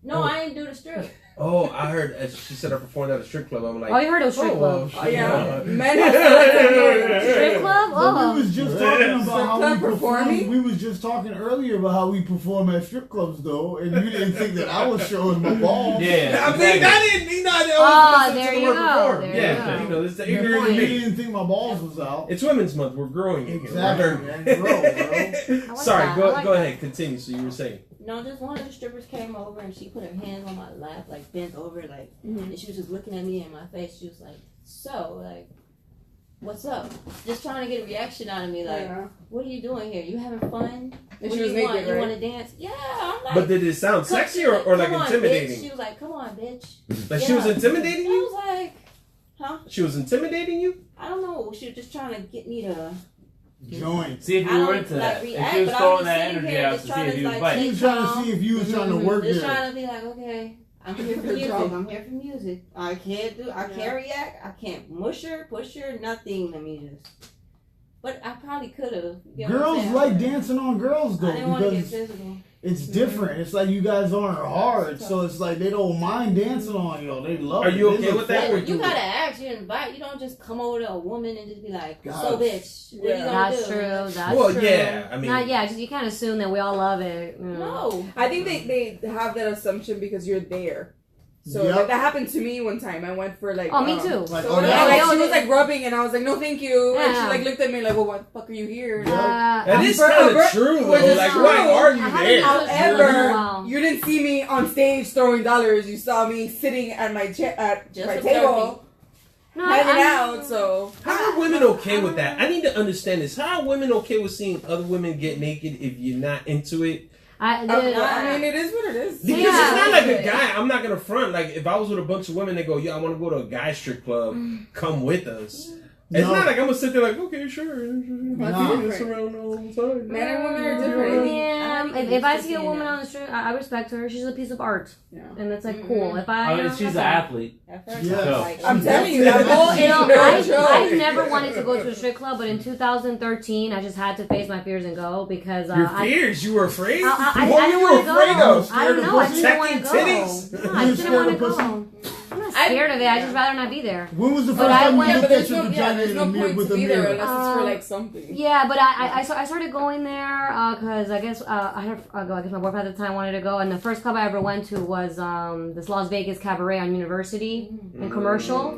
No, I didn't do the strip. Oh, I heard. She said I performed at a strip club. I'm like, Oh, you heard it was strip club. Oh, yeah. Men have said Strip club? But Oh. we was just talking about how Strip we club perform. performing? We was just talking earlier about how we perform at strip clubs, though, and you didn't think that I was showing my balls. Yeah. I mean, I didn't. You know, I Oh, always there listen to the you word go, perform. there Yeah, you you go. know, it's the You ignorant me. didn't think my balls was out. It's Women's Month. We're growing. here. Exactly, man. Grow, bro. Sorry, that. I go like go that. ahead. Continue. So you were saying. No, just one of the strippers came over and she put her hands on my lap, like bent over, like, and she was just looking at me in my face. She was like, "So, like, what's up?" Just trying to get a reaction out of me, like, "What are you doing here? You having fun? And What she do was you want? naked, You right? want to dance?" Yeah, I'm like, But did it sound sexy or like "Come on, intimidating? bitch." She was like, "Come on, bitch." Like she was intimidating I you? was like, "Huh?" She was intimidating you? I don't know. She was just trying to get me to. Join. See if I you were don't, into like, that. If react, she was but I'm throwing just that sitting energy here out just to see trying if to, you like, would bite. He was trying to see if you was trying to work Just there. trying to be like, okay, I'm here for music. I'm here for music. I can't react. I can't mush her, push her, nothing. Let me just. But I probably could have. Girls like dancing on girls I though didn't want to get because physical. it's different. It's like you guys aren't hard, so it's like they don't mind dancing on you. They love Are it. you They okay look with that? forward You to gotta it. ask. You invite. You don't just come over to a woman and just be like, God. "So, bitch, what are you gonna That's do?" true. That's Well, true. yeah, I mean- just you can't assume that we all love it. You know. No. I think they have that assumption because you're there. So Yep. like that happened to me one time. I went for like Oh, me too. Like, So oh, yeah, yeah. like she was like rubbing and I was like, no, thank you. And she Yeah. like looked at me like, well, why the fuck are you here? That is For- kind for- of true which though. is Like, true. why are you I haven't there? done However, Wow. you didn't see me on stage throwing dollars. You saw me sitting at my at Just my observing. table No, hanging I'm- out. So How are women okay with that? I need to understand this. How are women okay with seeing other women get naked if you're not into it? I mean, it is what it is. Because Yeah. it's not like a guy. I'm not gonna front. Like if I was with a bunch of women, they go, "Yeah, I want to go to a guy strip club. Come with us." It's No. not like I'm gonna sit there like, "Okay, sure." Nah. This around all the time. Men and women are different. Yeah, if I see a woman on the street, I respect her. She's a piece of art, Yeah. and it's like cool. If I mean, she's an athlete. At first, Yeah. I was like, I'm telling you, that whole You know, age I've never wanted to go to a strip club, but in 2013, I just had to face my fears and go because Your fears? You were afraid? I What didn't were want you to afraid go. of? I don't know. I just didn't want to Checking go. titties? No, I You just didn't scared want to of go. pussy? I'm not scared of it. I just rather not be there. When was the But first I time you went- looked there's at your no, vagina there's in no the mirror point with to a be there mirror? unless it's for like something. Yeah, but I started going there because I guess I guess my boyfriend at the time wanted to go, and the first club I ever went to was this Las Vegas Cabaret on University in Commercial,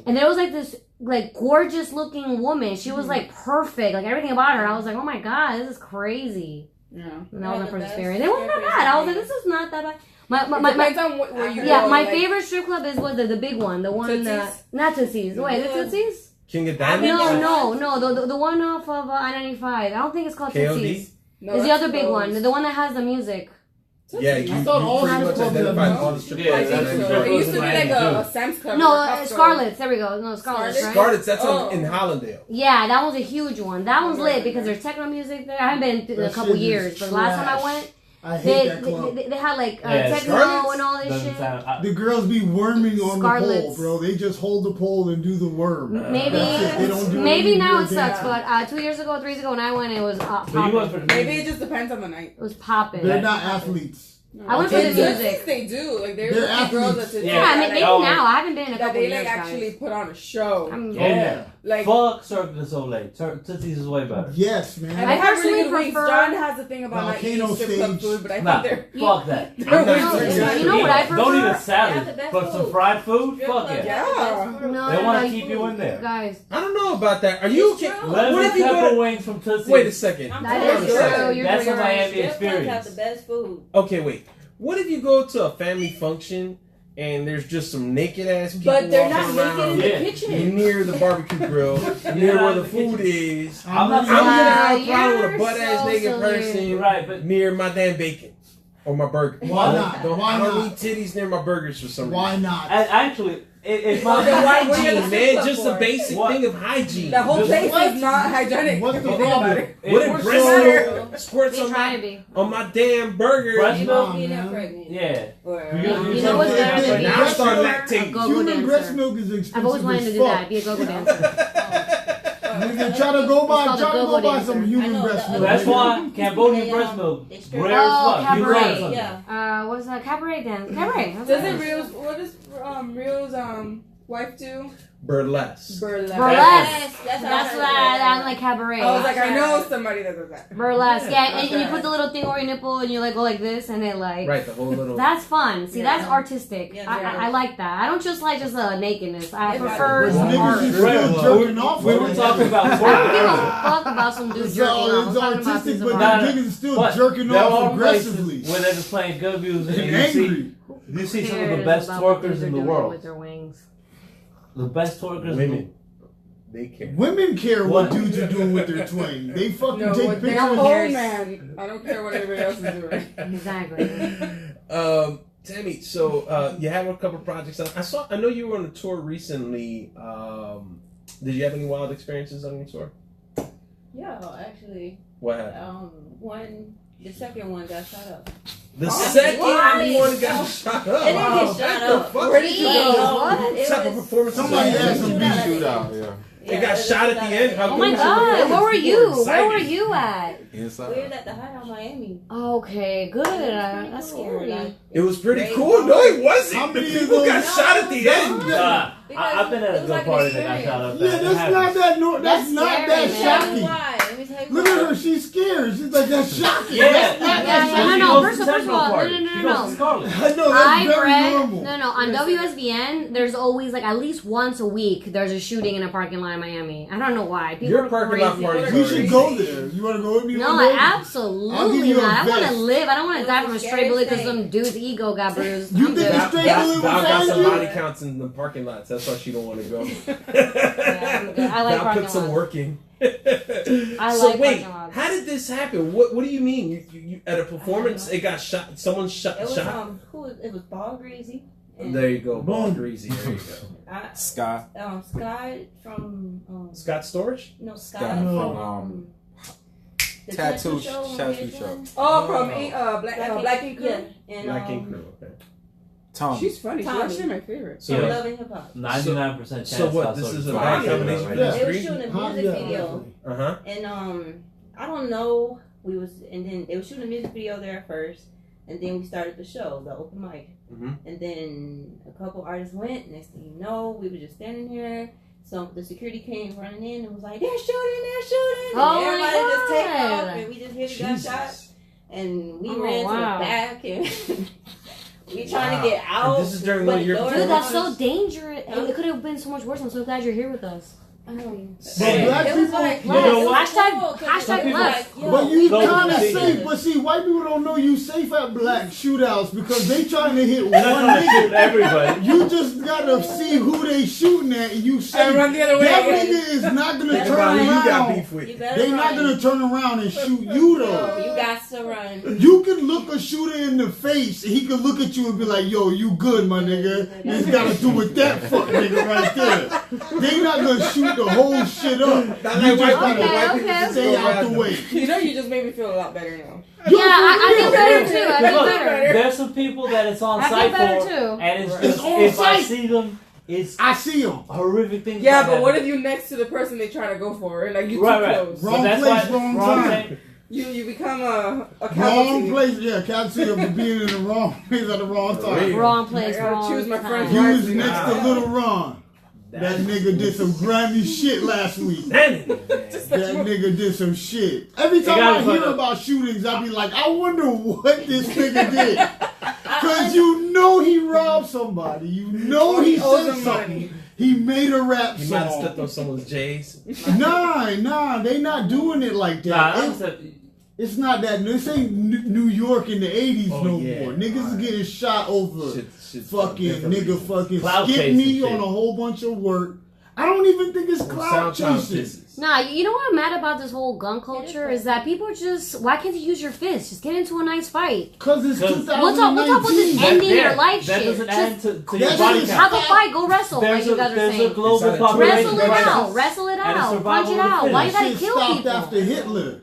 and there was like this like gorgeous looking woman. She was like perfect, like everything about her. I was like, oh my god, this is crazy. Yeah. And that was my the first best experience. It wasn't that bad. I was like, this is not that bad. My Depends on where you yeah, go. my like, favorite strip club was the big one, the one Tootsie's? not Tootsie's. Wait, is it Tootsie's? King of Diamonds? No, the one off of I-95. I don't think it's called KOD? Tootsie's. No, It's the that's other big closed. one, the one that has the music. Yeah, you, I thought all pretty strip much clubs identified had all the strip Yeah, clubs. I think that's so. true. It used to be like Miami, a too. Sam's Club. No, or a Costco. Scarlett's. There we go. No, Scarlett's, right? Scarlett's, that's Oh. in Hollandale. Yeah, that one's a huge one. That one's Right, lit because right. there's techno music there. I haven't been in a That couple shit is years, but last time I trash. went, I hate they that club. they had like Yeah, techno Scarlett's and all this Doesn't shit. sound. The girls be worming on Scarlett's. the pole, bro. They just hold the pole and do the worm. Maybe That's it. They don't do maybe any now real it sucks, dancing. but 2 years ago, 3 years ago when I went, it was But you popping. went for the Maybe it just depends on the night. It was popping. They're not athletes. I went for the In music. Tootsie's, they do. Like there's They're like girls athletes. that Yeah. Yeah, maybe Oh. now. I haven't been in a that couple they years, like actually guys. put on a show. Yeah. Like Fuck Cirque du Soleil. Tootsie's is way better. Yes, and man. they I have really personally good wings. prefer- John has a thing about not eating Volcano strip club stage. food, but I Nah, think they're fuck that. they're I'm not way serious. too You know what I Don't eat prefer? a They have salad, the best but some food. fried food. Strip Fuck clubs it. have the best Yeah. food. No, They want to like, keep you in there. guys. I don't know about that. Are you It's okay? true. What Lemon if you pepper go to... wings from Tootsie's. Wait a second. I'm That Hold on is a second. true. You're That's a right. Miami Strip clubs have experience. the best food. Okay, wait. What if you go to a family function and there's just some naked ass people But they're not walking naked in around the Yeah. kitchen. near the barbecue grill, near where the food is? I'm not I'm gonna have a Yeah, problem with a you're butt ass so naked silly. person Right, but near my damn bacon or my burger. Why I not? don't, Why I don't not? need titties near my burgers for some Why reason. not? actually, it's Well, my then why were you at the Hygiene, strip man, club just a for? basic What? thing of hygiene. The whole Just place what? is not hygienic. What's if the you think problem? about it. What if We're breast so- milk squirts They on try to my, be. on my damn burger? Breast Come milk. on, Getting man. pregnant. Yeah. Or, You know what's better than Breast Now I'm milk- starting A lactating. go-go Human dancer. breast milk is expensive I've always wanted to as do fuck. that. Be a go-go dancer. Nigga, try to go buy, called a try to go go-go buy some dancer. human I know, breast the- milk. That's why Cambodian They, breast milk they strip- rare as Oh, fuck. You learn cabaret. something. Yeah. What's that? Cabaret dance. Cabaret. That's Doesn't it. Rio's what does Rio's wife do? Burlesque. Burlesque. Burlesque. That's That's what I'm like cabaret. I was like, I know somebody that does that. Burlesque. Yeah, and you Okay. put the little thing over your nipple and you like go like this and it like. Right, the whole little... That's fun. See, Yeah. that's artistic. Yeah, I like that. I don't just like just nakedness. I Yeah, prefer But some niggas art. is Right. still jerking off. We on were it. talking about I don't give a twerking. fuck about some dude It's jerking off. I'm it's talking about artistic, pieces but of the art. niggas is still But jerking there off are places aggressively where they're just playing good music and and you see, angry. you see some of Cares the best about what twerkers they're in the doing world. with their wings. The best twerkers. Women. They care. Women care what What? dudes are doing with their twin. They fucking No, take with their pictures. own man. I don't care what anybody else is doing. Exactly. Tammy, so you have a couple projects. I know you were on a tour recently. Did you have any wild experiences on your tour? Yeah, actually, What happened? the second one got shot up. The second What? one got shot up. It didn't get What shot the up. fuck? Where did you It go? What type of performance? Somebody was that? had some beef. Shootout, yeah. It got shot at the end. How Oh good my was it? god, where were you? Excited. Where were you at? We was Inside. at the Hideout Miami. Okay, good. That's Cool, scary. like, It was pretty Great. cool. No, it wasn't. How The many of people those- got shot at the end. I've been at a it was good like an party that got experience. shot up. Yeah, It that's happens. not that. No, that's That's not scary, that man. Tell me shocking. why. Let me tell you Look why. at her. She's scared. She's like, that's shocking. Yeah. That's not Yeah, that yeah, shocking. no, She goes first to of all, Central Party. no. She goes to Scarlet. I know, that's I very read normal. no on WSVN. There's always like at least once a week there's a shooting in a parking lot in Miami. I don't know why. People Your are parking crazy. lot parties We are should go there. You want to go with me? No, one day? I'll give absolutely you a not. I want to vest. live. I don't want to It die was from a the stray bullet scariest because some dude's ego got bruised. You I'm think good. it's straight Val bullet will got find some you? body counts in the parking lots. That's why she don't want to go. Yeah, I'm good. I like Val parking put some lots. work in. I So like wait, parking lots. how did this happen? What do you mean? You at a performance it got shot? Someone shot? It was shot? it was Ball Greasy. And There you go, Ball Boom. Greasy. There you go. Sky. Sky from Scott Storage. no Sky Sky from from, the Tattoo show on Tattoo VH1. Show. Oh, from Oh. Black Ink Crew? Yeah, and Black Ink Crew. Okay. Tom. She's funny. She's Tommy. actually my favorite. So, Yeah. Love and Hip Hop. 99% chance. So what, Scott this Storch is a is bad right combination right for now. these They were three? shooting a Huh? music Yeah, video, definitely. Uh huh. and I don't know. And then they were shooting a music video there first, and then we started the show, the open mic, Mhm. and then a couple artists went. Next thing you know, we were just standing here. So the security came running in and was like, "They're shooting! They're shooting!" Oh and my everybody just take God. off, and we just hit a gunshot, Jesus. and we Oh, ran to wow. the back, and we trying Wow. to get out. And this is during but one of your doors Dude, that's so closed. dangerous. It could have been so much worse. I'm so glad you're here with us. But Hey. black It was people, like, Left. know what? Hashtag left. but you Go kind of see. safe. But see, white people don't know you safe at black shootouts because they trying to hit one They're not trying to shoot nigga. everybody. You just gotta see who they shooting at, and you say And run the other way that again. nigga is not gonna Think turn about who you got around. beef with. You better They not run. gonna turn around and shoot you No, though. you got to run. You can look a shooter in the face, and he can look at you and be like, "Yo, you good, my nigga." It's got to do with that fuck nigga right there. They not gonna shoot the whole shit up. Not You like just white people. gotta White Okay, people okay. just stay go out around the them. way. You know, you just made me feel a lot better now. Yo, Yeah, I feel for better real. too. I Look, feel better. there's some people that it's on I feel site better for, too. and it's Right. just It's on if I site. see them, it's I see him. horrific things. Yeah, that but what happen. if you next to the person they trying to go for? Like you Right, too right. close. Wrong But that's place, why- wrong wrong time. thing. You become a Wrong casualty. place, yeah. Can't see him for being in the wrong place at the wrong time. Wrong place, I gotta wrong choose my time. friends He right. was next to Little Ron. That nigga did some grimy shit last week. That nigga did some shit. Every time gotta I put hear up. about shootings, I be like, I wonder what this nigga did. Cause you know he robbed somebody. You know he owes said them something. money. He made a rap You might have stepped song. on someone's J's. Nah, they not doing it like Nah, that. I'm saying- It's not that. This ain't New York in the 80s Oh, no yeah. more. Niggas is getting shot over Shit's fucking different nigga reasons. fucking Clout skip chasing me shit. on a whole bunch of work. I don't even think it's clout SoundCloud chasing. pisses. Nah, you know what I'm mad about this whole gun culture is that people just, why can't you use your fist? Just get into a nice fight. Cause it's 'Cause- 2019. What's up with this That- ending yeah, your life that shit? doesn't add to your That body doesn't Have count. a fight, go wrestle, like There's you a, guys are there's a saying. global It's not a population. Wrestle it Right. out, wrestle it And it's out, punch survival it of the out. Why you fittest. gotta Shit kill stopped people? after Hitler.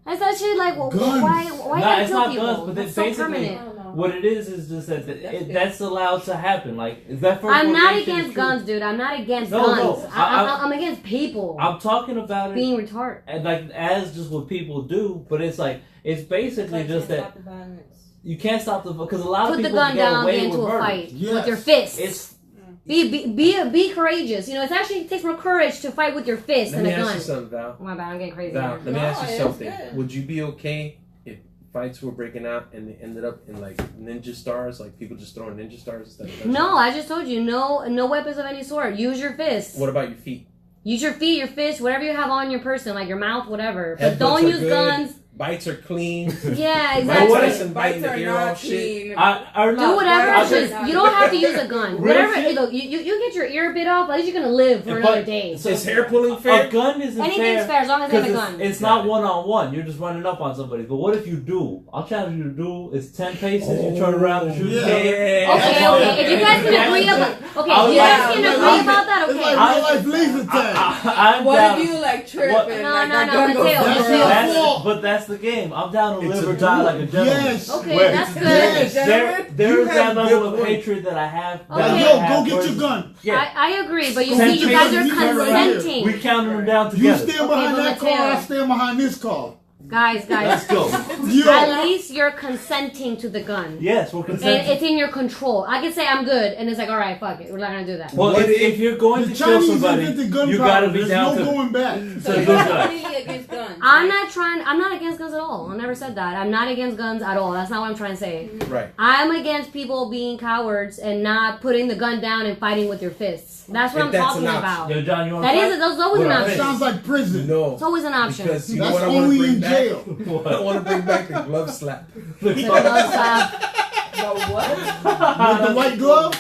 That's that shit like, Guns. why you Nah, gotta it's kill not people? guns, but That's then so basically permanent. what it is just that that's allowed to happen. Like is that first I'm not motivation against is true. guns, dude. I'm not against No, no. guns. I'm against people I'm talking about it being retarded. and like as just what people do, but it's like it's basically just that Stop the violence. you can't stop the because a lot Put of the people gun get down, away get into with a murder. fight Yes. with your fists. It's Be courageous. You know, it actually takes more courage to fight with your fist Let than me a ask you gun. something, Val. Oh my bad, I'm getting crazy. Val, here. let me No, ask you it's something. good. Would you be okay if fights were breaking out and they ended up in like ninja stars, like people just throwing ninja stars instead of guns? No, I just told you, no weapons of any sort. Use your fists. What about your feet? Use your feet, your fists, whatever you have on your person, like your mouth, whatever. Headbutts But don't are use good. guns. Bites are clean. Yeah, Mike exactly. Tyson biting Bites the are ear not off shit. clean. Do whatever. I It's just, you don't have to use a gun. Real Whatever. shit? Look, you get your ear bit off. At least you're gonna live for another day. So Is hair pulling fair? A gun isn't Anything's fair as long as they have a gun. It's not one-on-one. You're just running up on somebody. But what if you do? I'll challenge you to do. It's 10 paces. You turn around and shoot. Yeah. Okay. If you guys can agree about, if you guys can agree about that, It's okay. like real life laser tag. I'm What down. if you like trip What? and No, like no, that no, gun goes Mateo, down? Mateo. But that's the game. I'm down to It's live a or die duel. like a gentleman. Yes. Okay, Where- that's good. Yes. There You is that have level good of points. hatred that I have. Okay. that I Yo, have go get versus- your gun. Yeah. I agree, but you Go see, get you your guys gun. are You got it right here. consenting. We counted them down You together. stand Okay, behind but that car, I Mateo. stand behind this car. Guys, Let's go. Yo, at least you're consenting to the gun. Yes, we're And consenting. it's in your control. I can say I'm good, and it's like, all right, fuck it, we're not gonna do that. Well, if you're going the to kill Chinese somebody, invented you gunpowder. gotta be There's down no to. going back. So So you're those not guys. completely against guns. I'm right? not against guns at all. I never said that. I'm not against guns at all. That's not what I'm trying to say. Right. I'm against people being cowards and not putting the gun down and fighting with your fists. That's what If I'm that's talking an option. about. Yo, John, you want That to is, that's always an What That are option. sounds like prison. No. It's always an option. Because you know That's what I want only to bring in back? jail. I want to bring back the glove slap. The glove slap. The what? With the white glove,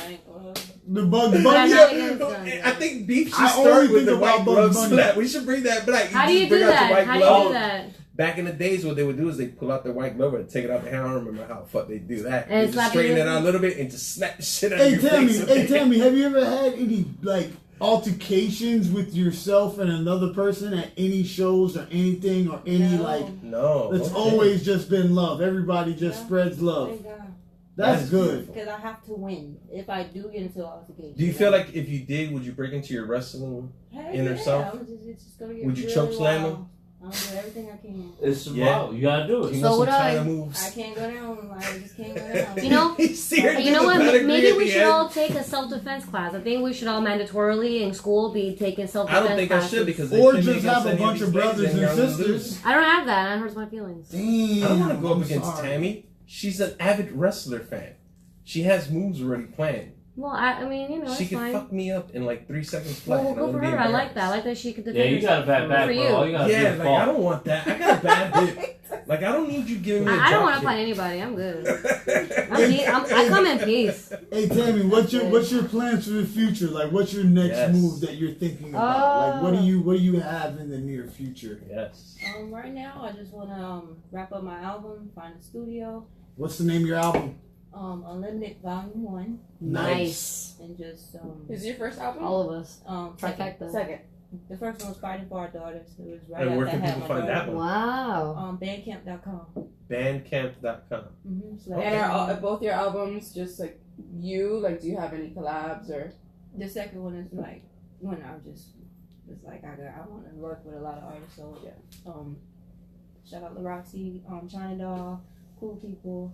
the Bugs But I'm Bunny. not against guns. I think beef should I start only with the think about white Bugs glove Bunny. slap. We should bring that back. How do you just do bring out the that? white How do you glove. do that? Back in the days, what they would do is they pull out their white glove and take it out the hand. I don't remember how the fuck they do that. And They just slap straighten you it with out a it? little bit and just snap the shit out of Hey your Tammy, face. have you ever had any like altercations with yourself and another person at any shows or anything or any No. like? No. It's okay. always just been love. Everybody just Yeah. spreads love. Thank God. That's That is good. Because I have to win if I do get into an altercation. Do you feel like if you did, would you break into your wrestling? Heck inner yeah, self? it's just gonna get Would you really choke slam wild. him? I'm gonna do everything I can. It's Yeah. wow, you gotta do You it. So know some would I. China I moves? can't go down. I just can't go down. You know, See her you do know the what? pedigree Maybe at we the should end? all take a self-defense class. I think we should all mandatorily in school be taking I self-defense don't think I classes. should because Or they just have a bunch of brothers and sisters. I don't have that. That hurts my feelings. Damn. I don't want to go up I'm against sorry. Tammy. She's an avid wrestler fan. She has moves already planned. Well, I mean, you know, She it's could fine. fuck me up in like 3 seconds flat. Well, and go I'm for gonna her. be I like that. I embarrassed. like that she could defend Yeah, you got a bad herself. back, For bro. you. All you gotta do Yeah, is like I fall. don't want that. I got a bad hip. Like I don't need you giving me. I don't want to fight anybody. I'm good. I come in peace. Hey Tammy, what's your plans for the future? Like, what's your next Yes. move that you're thinking about? Like, what do Oh. you have in the near future? Yes. Right now, I just wanna wrap up my album, find a studio, What's the name of your album? Unlimited Volume 1, Nice. and just Is your first album? All of us. second. Trifecta. Second. The first one was Fighting for Our Daughters. It was right And where after can I had people my find that daughter. one? Wow. Bandcamp.com. Bandcamp.com. So And are both your albums just like you? Like, do you have any collabs or? the second one is like when it's like I want to work with a lot of artists. So yeah. Shout out to Roxy, China Doll, Cool People,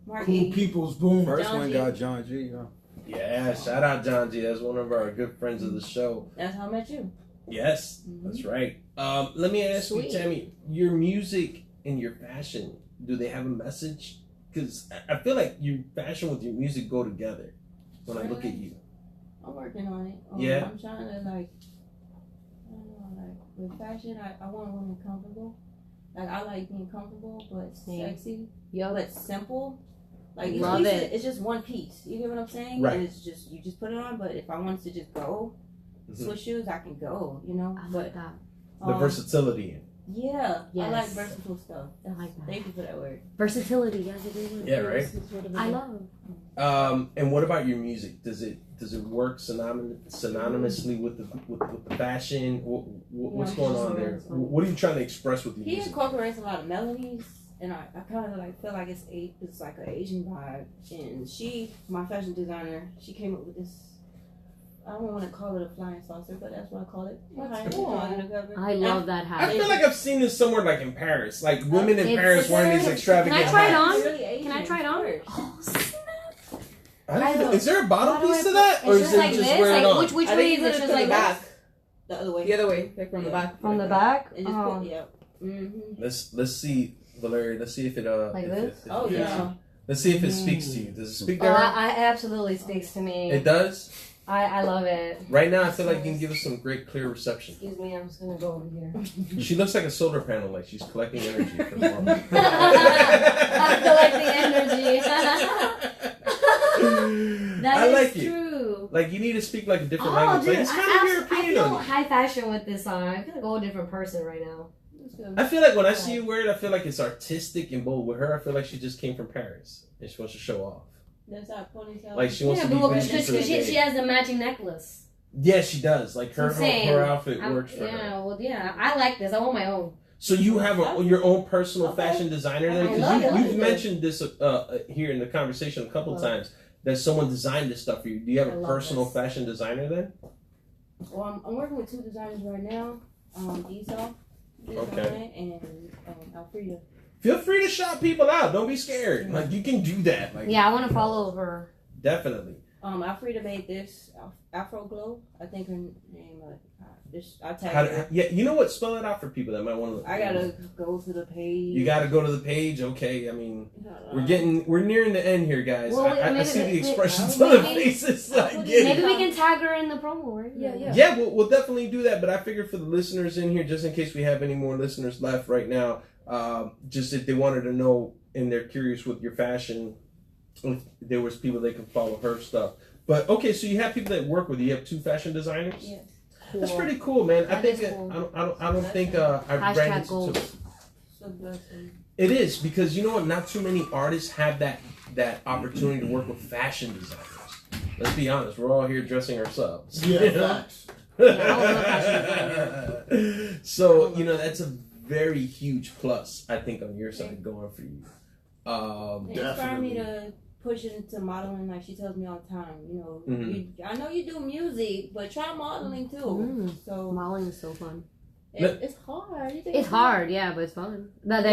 Mark Cool E. People's Boom. First John one G. got John G. Huh? Yeah, shout out John G. That's one of our good friends of the show. That's how I met you. Yes, that's right. Let me ask Sweet. you, Tammy, your music and your fashion, do they have a message? Because I feel like your fashion with your music go together when I look at you. I'm working on it. Yeah. I'm trying to like, I don't know, like with fashion, I want women comfortable. Like I like being comfortable, but Same. sexy, Yo. but simple. Like each Love piece it. It's just one piece. You get what I'm saying? Right. And it's just you just put it on. But if I wanted to just go switch shoes, I can go. You know. I but like that. The versatility in. yeah, I like Yes. versatile stuff. I like that. Thank you for that word. Versatility. Yes, it is. Yeah, right. I love. And what about your music? Does it work synonymously with the fashion? What's Yeah, going on there? that's fine. What are you trying to express with your He music? incorporates a lot of melodies, and I kind of like feel like it's like an Asian vibe. And she, my fashion designer, she came up with this. I don't want to call it a flying saucer, but that's what I call it. That's cool. I love that I hat. feel like I've seen this somewhere like in Paris. Like women in It's- Paris wearing these Can I extravagant try it hats. on? Really Asian, Can I try it on? of course. Oh, snap. I don't know. Is there a bottom How do piece I to put- that? Or It's is just it like just this. wear it on? Like which I way think is you it? put it Just to like the back. The other way. The other way, like from the Yeah. back. from the back. And just Oh. put, yeah. Mm-hmm. Let's see, Valeria. Let's see if it Like if this? It, Oh if it- yeah. Let's see if it speaks to you. Does it speak to Oh, her? I absolutely speaks to me. It does. I love it. Right now, I feel like you can give us some great, clear reception. Excuse me, I'm just gonna go over here. She looks like a solar panel, like she's collecting energy for tomorrow. I'm collecting energy. That like is it. true. Like, you need to speak like a different Oh, language. dude, Like, it's kind of your I opinion feel on it. high fashion with this song. I feel like a whole different person right now. I feel like when I see you wear it, I feel like it's artistic and bold. With her, I feel like she just came from Paris and she wants to show off. That's our ponytail. Like, she wants Yeah, to be but bougie because for the she day. has the matching necklace. Yeah, she does. Like, her outfit works for her. Yeah, well, yeah, I like this. I want my own. So you have your own personal fashion designer then? I Because love you've it. mentioned this here in the conversation a couple times, that someone designed this stuff for you. Do you have I a love personal this. fashion designer then? Well, I'm working with two designers right now. Esau Okay. and Alfreda. Feel free to shout people out. Don't be scared. Like, you can do that. Like, Yeah, I want to follow her. definitely. Alfreda made this Afro Glow. I think her name. I tagged How her. yeah, you know what? Spell it out for people that might want to. I gotta go to the page. You gotta go to the page. Okay, I mean, we're nearing the end here, guys. Well, I see the expressions maybe- on the faces. I get Maybe it. we can tag her in the promo, right? Yeah. Yeah, we'll definitely do that. But I figure for the listeners in here, just in case we have any more listeners left right now, just if they wanted to know and they're curious with your fashion, if there was people that can follow her stuff. But okay, so you have people that work with you. You have two fashion designers. Yes. That's pretty cool, man. I That think is cool. I don't think I've ran Hashtag into goals. So blessing. it is because you know what? Not too many artists have that opportunity to work with fashion designers. Let's be honest, we're all here dressing ourselves. Yeah, facts. So you know that's a very huge plus, I think, on your side going for you. It inspired me to push it into modeling, like she tells me all the time. You know, I know you do music, but try modeling too. So Modeling is so fun. it's hard. You think It's hard, yeah, but it's fun. That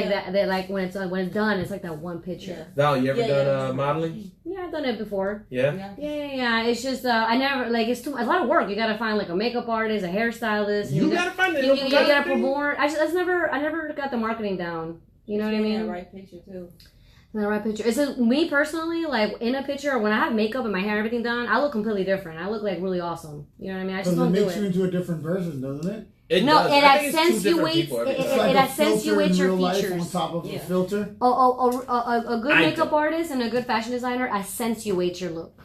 like when it's done, it's like that one picture. Val, you ever Yeah, done yeah. Modeling? Yeah, I've done it before. Yeah. Yeah. It's just I never like it's a lot of work. You gotta find like a makeup artist, a hairstylist. You gotta find it. You gotta promote. I never got the marketing down. You know what I mean? The right picture too. The right picture. It's me personally, like in a picture, when I have makeup and my hair and everything done, I look completely different. I look like really awesome. You know what I mean? I just Because it don't do makes you it. into a different person, doesn't it? It No, does. it I think it's two different accentuates- people every it- time. It's like it a filter accentuates in your real life features. on top of Yeah. a filter. A good I makeup don't. artist and a good fashion designer accentuates your look.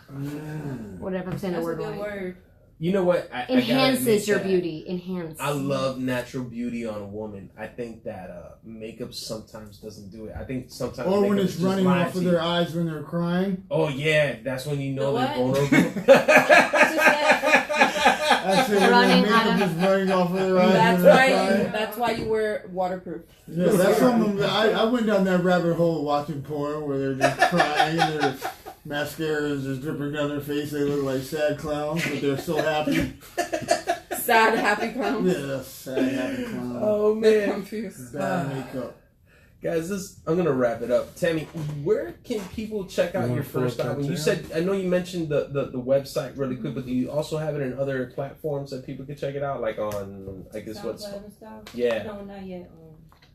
Whatever I'm saying That's the a word good right. word. You know what? I gotta admit Enhances your that beauty. Enhance. I love natural beauty on a woman. I think that makeup sometimes doesn't do it. I think sometimes Or when makeup it's is just running lying off to of you. their eyes when they're crying. Oh yeah, that's when you know The they're what? vulnerable. That's it, when Running their out makeup of- is running off of their eyes That's when they're why. crying. That's why you wear waterproof. Yeah, that's something. I went down that rabbit hole watching porn where they're just crying and their mascara is just dripping down their face. They look like sad clowns, but they're so happy. Sad, happy clown. Yeah, sad happy clowns. Oh They're man, confused. Bad makeup. guys, I'm gonna wrap it up. Tammy, where can people check out You your wanna pull first up that album? You tab? said I know you mentioned the website really quick, but do you also have it in other platforms that people can check it out, like on I guess what's SoundCloud and stuff. yeah No, not yet.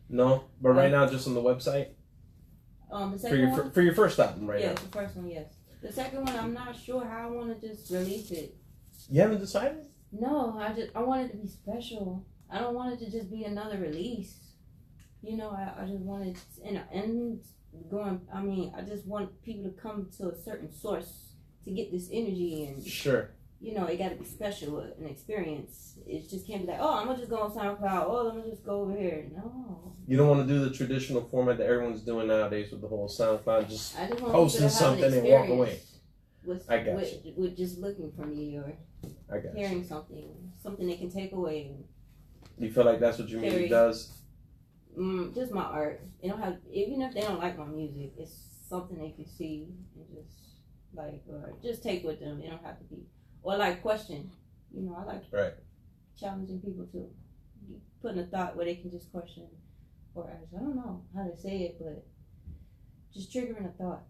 no, but right now just on the website The for second your one. for your first album right Yes, now. the first one. Yes. The second one, I'm not sure how I want to just release it. You haven't decided? No, I want it to be special. I don't want it to just be another release. You know, I just want it and going. I mean, I just want people to come to a certain source to get this energy and Sure. you know, it got to be special, an experience. It just can't be like, oh, I'm gonna just go on SoundCloud. Oh, let me just go over here. No, You don't want to do the traditional format that everyone's doing nowadays with the whole SoundCloud. Just I just want Posting people to have an something and walk away. experience With, I got with just looking from you or I got you. hearing something they can take away. You feel like that's what your music Very. does? Just my art. They don't have, even if they don't like my music, it's something they can see and just like, or just take with them. They don't have to be, or like question. You know, I like Right. challenging people to putting a thought where they can just question, or ask, I don't know how to say it, but just triggering a thought.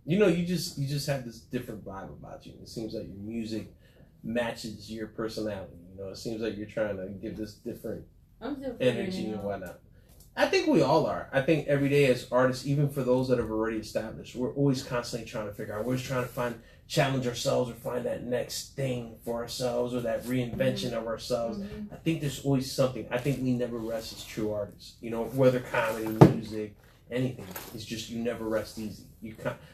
You know, you just have this different vibe about you. It seems like your music matches your personality. You know, it seems like you're trying to give this different I'm still figuring energy it and out. whatnot. I think we all are. I think every day as artists, even for those that have already established, we're always constantly trying to figure out. We're always trying to challenge ourselves or find that next thing for ourselves or that reinvention of ourselves. I think there's always something. I think we never rest as true artists. You know, whether comedy, music, anything. It's just you never rest easy.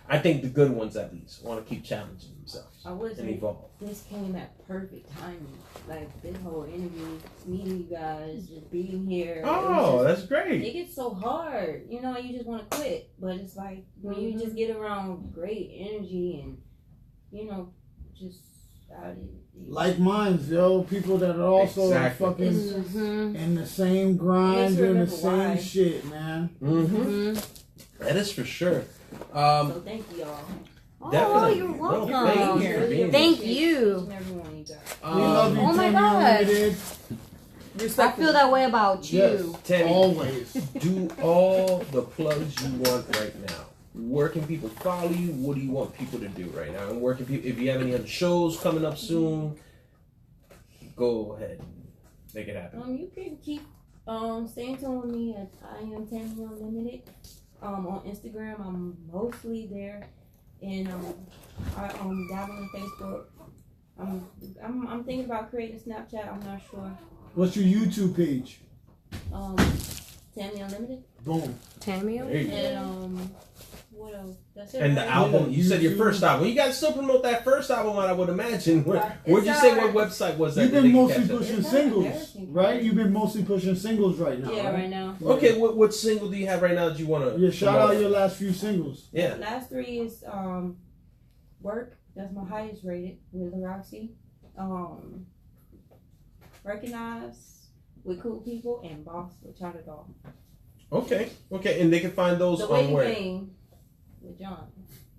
I think the good ones at least want to keep challenging themselves and evolve. This came at perfect timing. Like this whole interview, meeting you guys, just being here. Oh, that's great. It gets so hard, you know. You just want to quit, but it's like when you just get around great energy and just like minds, yo. People that are also fucking in the same grind, doing the same shit, man. That is for sure. So thank you all. Oh, you're welcome. Thank you. We love you, oh my Tammy. God. I feel that way about you. Yes, Tammy, always. Do all the plugs you want right now. Where can people follow you? What do you want people to do right now? And where can people, if you have any other shows coming up soon, go ahead and make it happen. You can keep staying tuned with me at Unlmtd Tammy. On Instagram, I'm mostly there, and I dabble on Facebook. I'm thinking about creating Snapchat. I'm not sure. What's your YouTube page? Tammy Unlmtd. Boom. Tammy. And what else? That's it. And the album, you said your first album. You got to still promote that first album, I would imagine. What'd you say? What website was that? You've been mostly pushing singles, right? You've been mostly pushing singles right now. Yeah, right now. Okay, what single do you have right now that you want to? Yeah, shout out your last few singles. Yeah. The last 3 is Work. That's my highest rated with Roxy. Recognize with Cool People and Boss with China Doll. Okay, and they can find those The on where? Waiting Game with John.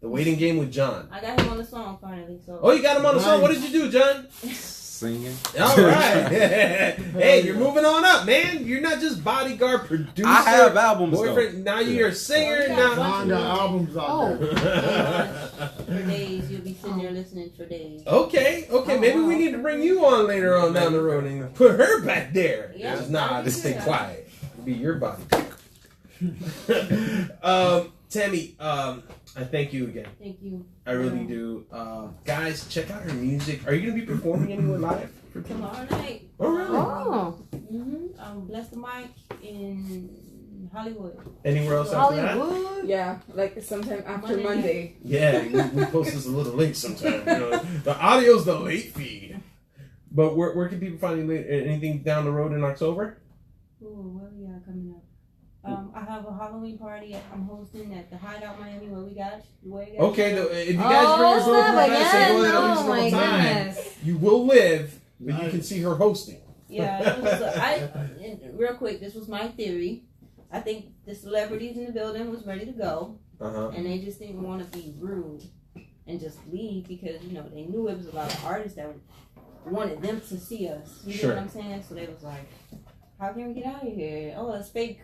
The Waiting Game with John. I got him on the song finally. So. Oh, you got him on the song. What did you do, John? Singing. All right. Hey, you're moving on up, man. You're not just bodyguard, producer. I have albums, boyfriend. Now you're a singer. John got albums out there. For days, you'll be sitting there listening for days. Okay. Maybe we need to bring you on later on down the road and put her back there. Yeah. Nah, just stay quiet. Be your body. Tammy, I thank you again. Thank you. I really do. Guys, check out her music. Are you going to be performing anywhere live? Tomorrow night. Oh, really? Oh. Bless the Mic in Hollywood. Anywhere else after that? Hollywood. Yeah, like sometime after Monday. Yeah, we post this a little late sometime. The audio's the late feed. But where can people find you later? Anything down the road in October? What we got coming up? I have a Halloween party I'm hosting at the Hideout Miami where we got. Okay, if you guys bring your girlfriend back, say go ahead at least one time. You will live, but you can see her hosting. Yeah, real quick, this was my theory. I think the celebrities in the building was ready to go, and they just didn't want to be rude and just leave because they knew it was a lot of artists that wanted them to see us. You know what I'm saying? So they was like, how can we get out of here? Oh, let's fake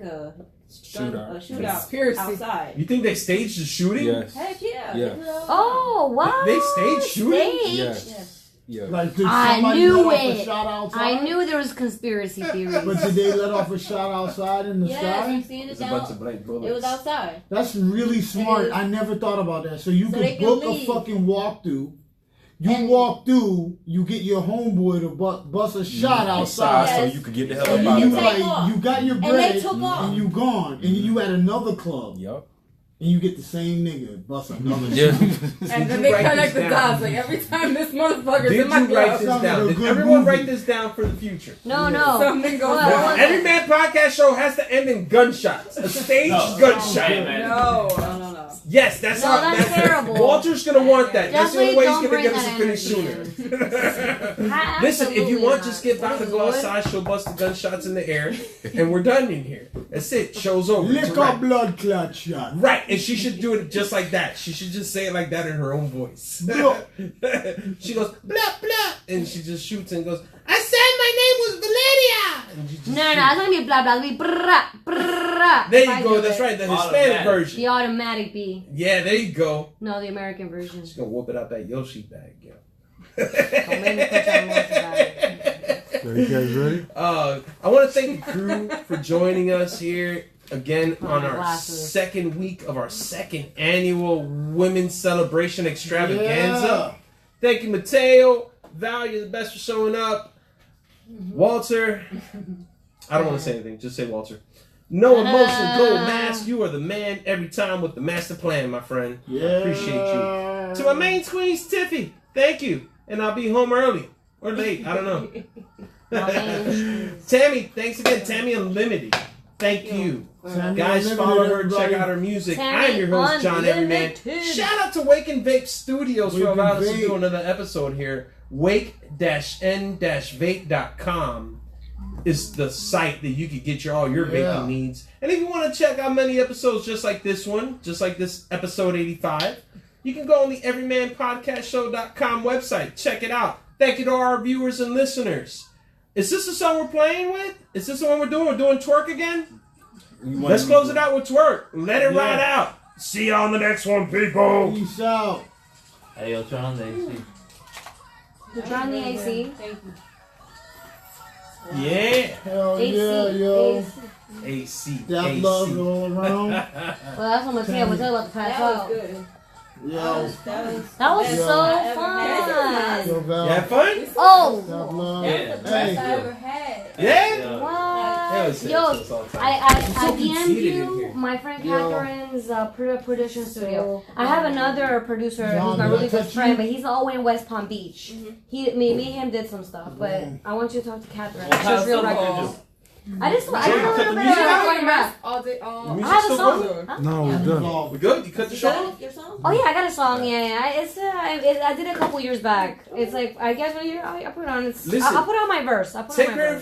shootout outside. You think they staged the shooting? Yes. Heck yeah. Yes. Oh, wow. They staged shooting? Yes. Yeah. Like, did I somebody knew let off it. a shot outside? I knew there was conspiracy theories. But did they let off a shot outside in the Yes, sky? you seen it It's a bunch of down. blank bullets. It was outside. That's really smart. I never thought about that. So you they could can book a leave. fucking walkthrough. You walk through, you get your homeboy to bust a shot outside. So you could get the hell And up then out you of take there. off. you got your And bread they took off. and you gone. And you at another club. Yup. And you get the same nigga bust another Yeah. shot. And then you they write connect this the down? dots. Like every time this motherfucker's Did in my you write club, this Sounds down? like a Did good everyone movie. write this down for the future? No, no. something goes What? wrong. Everyman podcast show has to end in gunshots. A staged gunshot. No. No. Yes, that's No, how. that's terrible. Walter's gonna want that. That's the only way he's Definitely gonna get don't us to bring finish that sooner. Listen, if you want, just get back to go What? outside. She'll bust the gunshots in the air, and we're done in here. That's it. Show's over. It's a Lick wrap. up blood clot shot. Right, and she should do it just like that. She should just say it like that in her own voice. She goes, blah, blah, and she just shoots and goes, I said my name was Valeria! And she just No, it's not gonna be blah blah. It'll be brrrah, brrrah. There If I you go, do that's it. right, the Hispanic Automatic. version. The automatic B. Yeah, there you go. No, the American version. She's gonna whoop it out that Yoshi bag, yo. Don't make me put that emotion back. Are you guys ready? I want to thank the crew for joining us here again Oh, on my our glasses. second week of our second annual Women's Celebration Extravaganza. Yeah. Thank you, Mateo. Val, you're the best for showing up. Walter, I don't want to say anything. Just say Walter. No Emotion Gold Mask. You are the man every time with the master plan, my friend. Yeah. I appreciate you. To my main squeeze, Tiffy, thank you. And I'll be home early or late. I don't know. Tammy, thanks again. Tammy Unlmtd. Thank you. Tammy Guys, Unlmtd, follow her. everybody. Check out her music. Tammy I'm your host, John Everyman. Unlimited. Shout out to Wake and Vape Studios for Wake and allowing us to Vape. do another episode here. Wake-n-vape.com is the site that you could get all your vaping needs. And if you want to check out many episodes just like this one, just like this episode 85, you can go on the everymanpodcastshow.com website. Check it out. Thank you to our viewers and listeners. Is this the song we're playing with? Is this the one we're doing? We're doing Twerk again? Let's close it out with Twerk. Let it ride out. See you on the next one, people. Peace out. Hey, yo, turn on the AC. Turn on the AC. Thank you. Yeah. Hell AC. yeah, yo. AC. That AC. love all around. Well, that's what Mateo was about to pass That was out. good. Yo. That was That was Yeah. so fun. Yo, Val. You had fun? Oh, That love. Yeah. the best I Hey. ever had. Yeah? what? Yeah, it's- Yo, it's all the time. I so DM'd conceited in here. you my friend Yo. Catherine's production studio. I have another producer John, who's my did I really good touch friend, you? but he's all in West Palm Beach. Me and him did some stuff, but I want you to talk to Catherine. She's real records. I just Cut did a the little bit of music out? recording rap. All day, The all. I music's have a still song. going? Huh? No, we're done. We good? You cut the You show? got your song? Oh yeah, I got a song. Yeah. It's I did it a couple years back. It's like I guess when you I put it on. It's Listen. I'll put on my verse. I'll put Take on my her verse.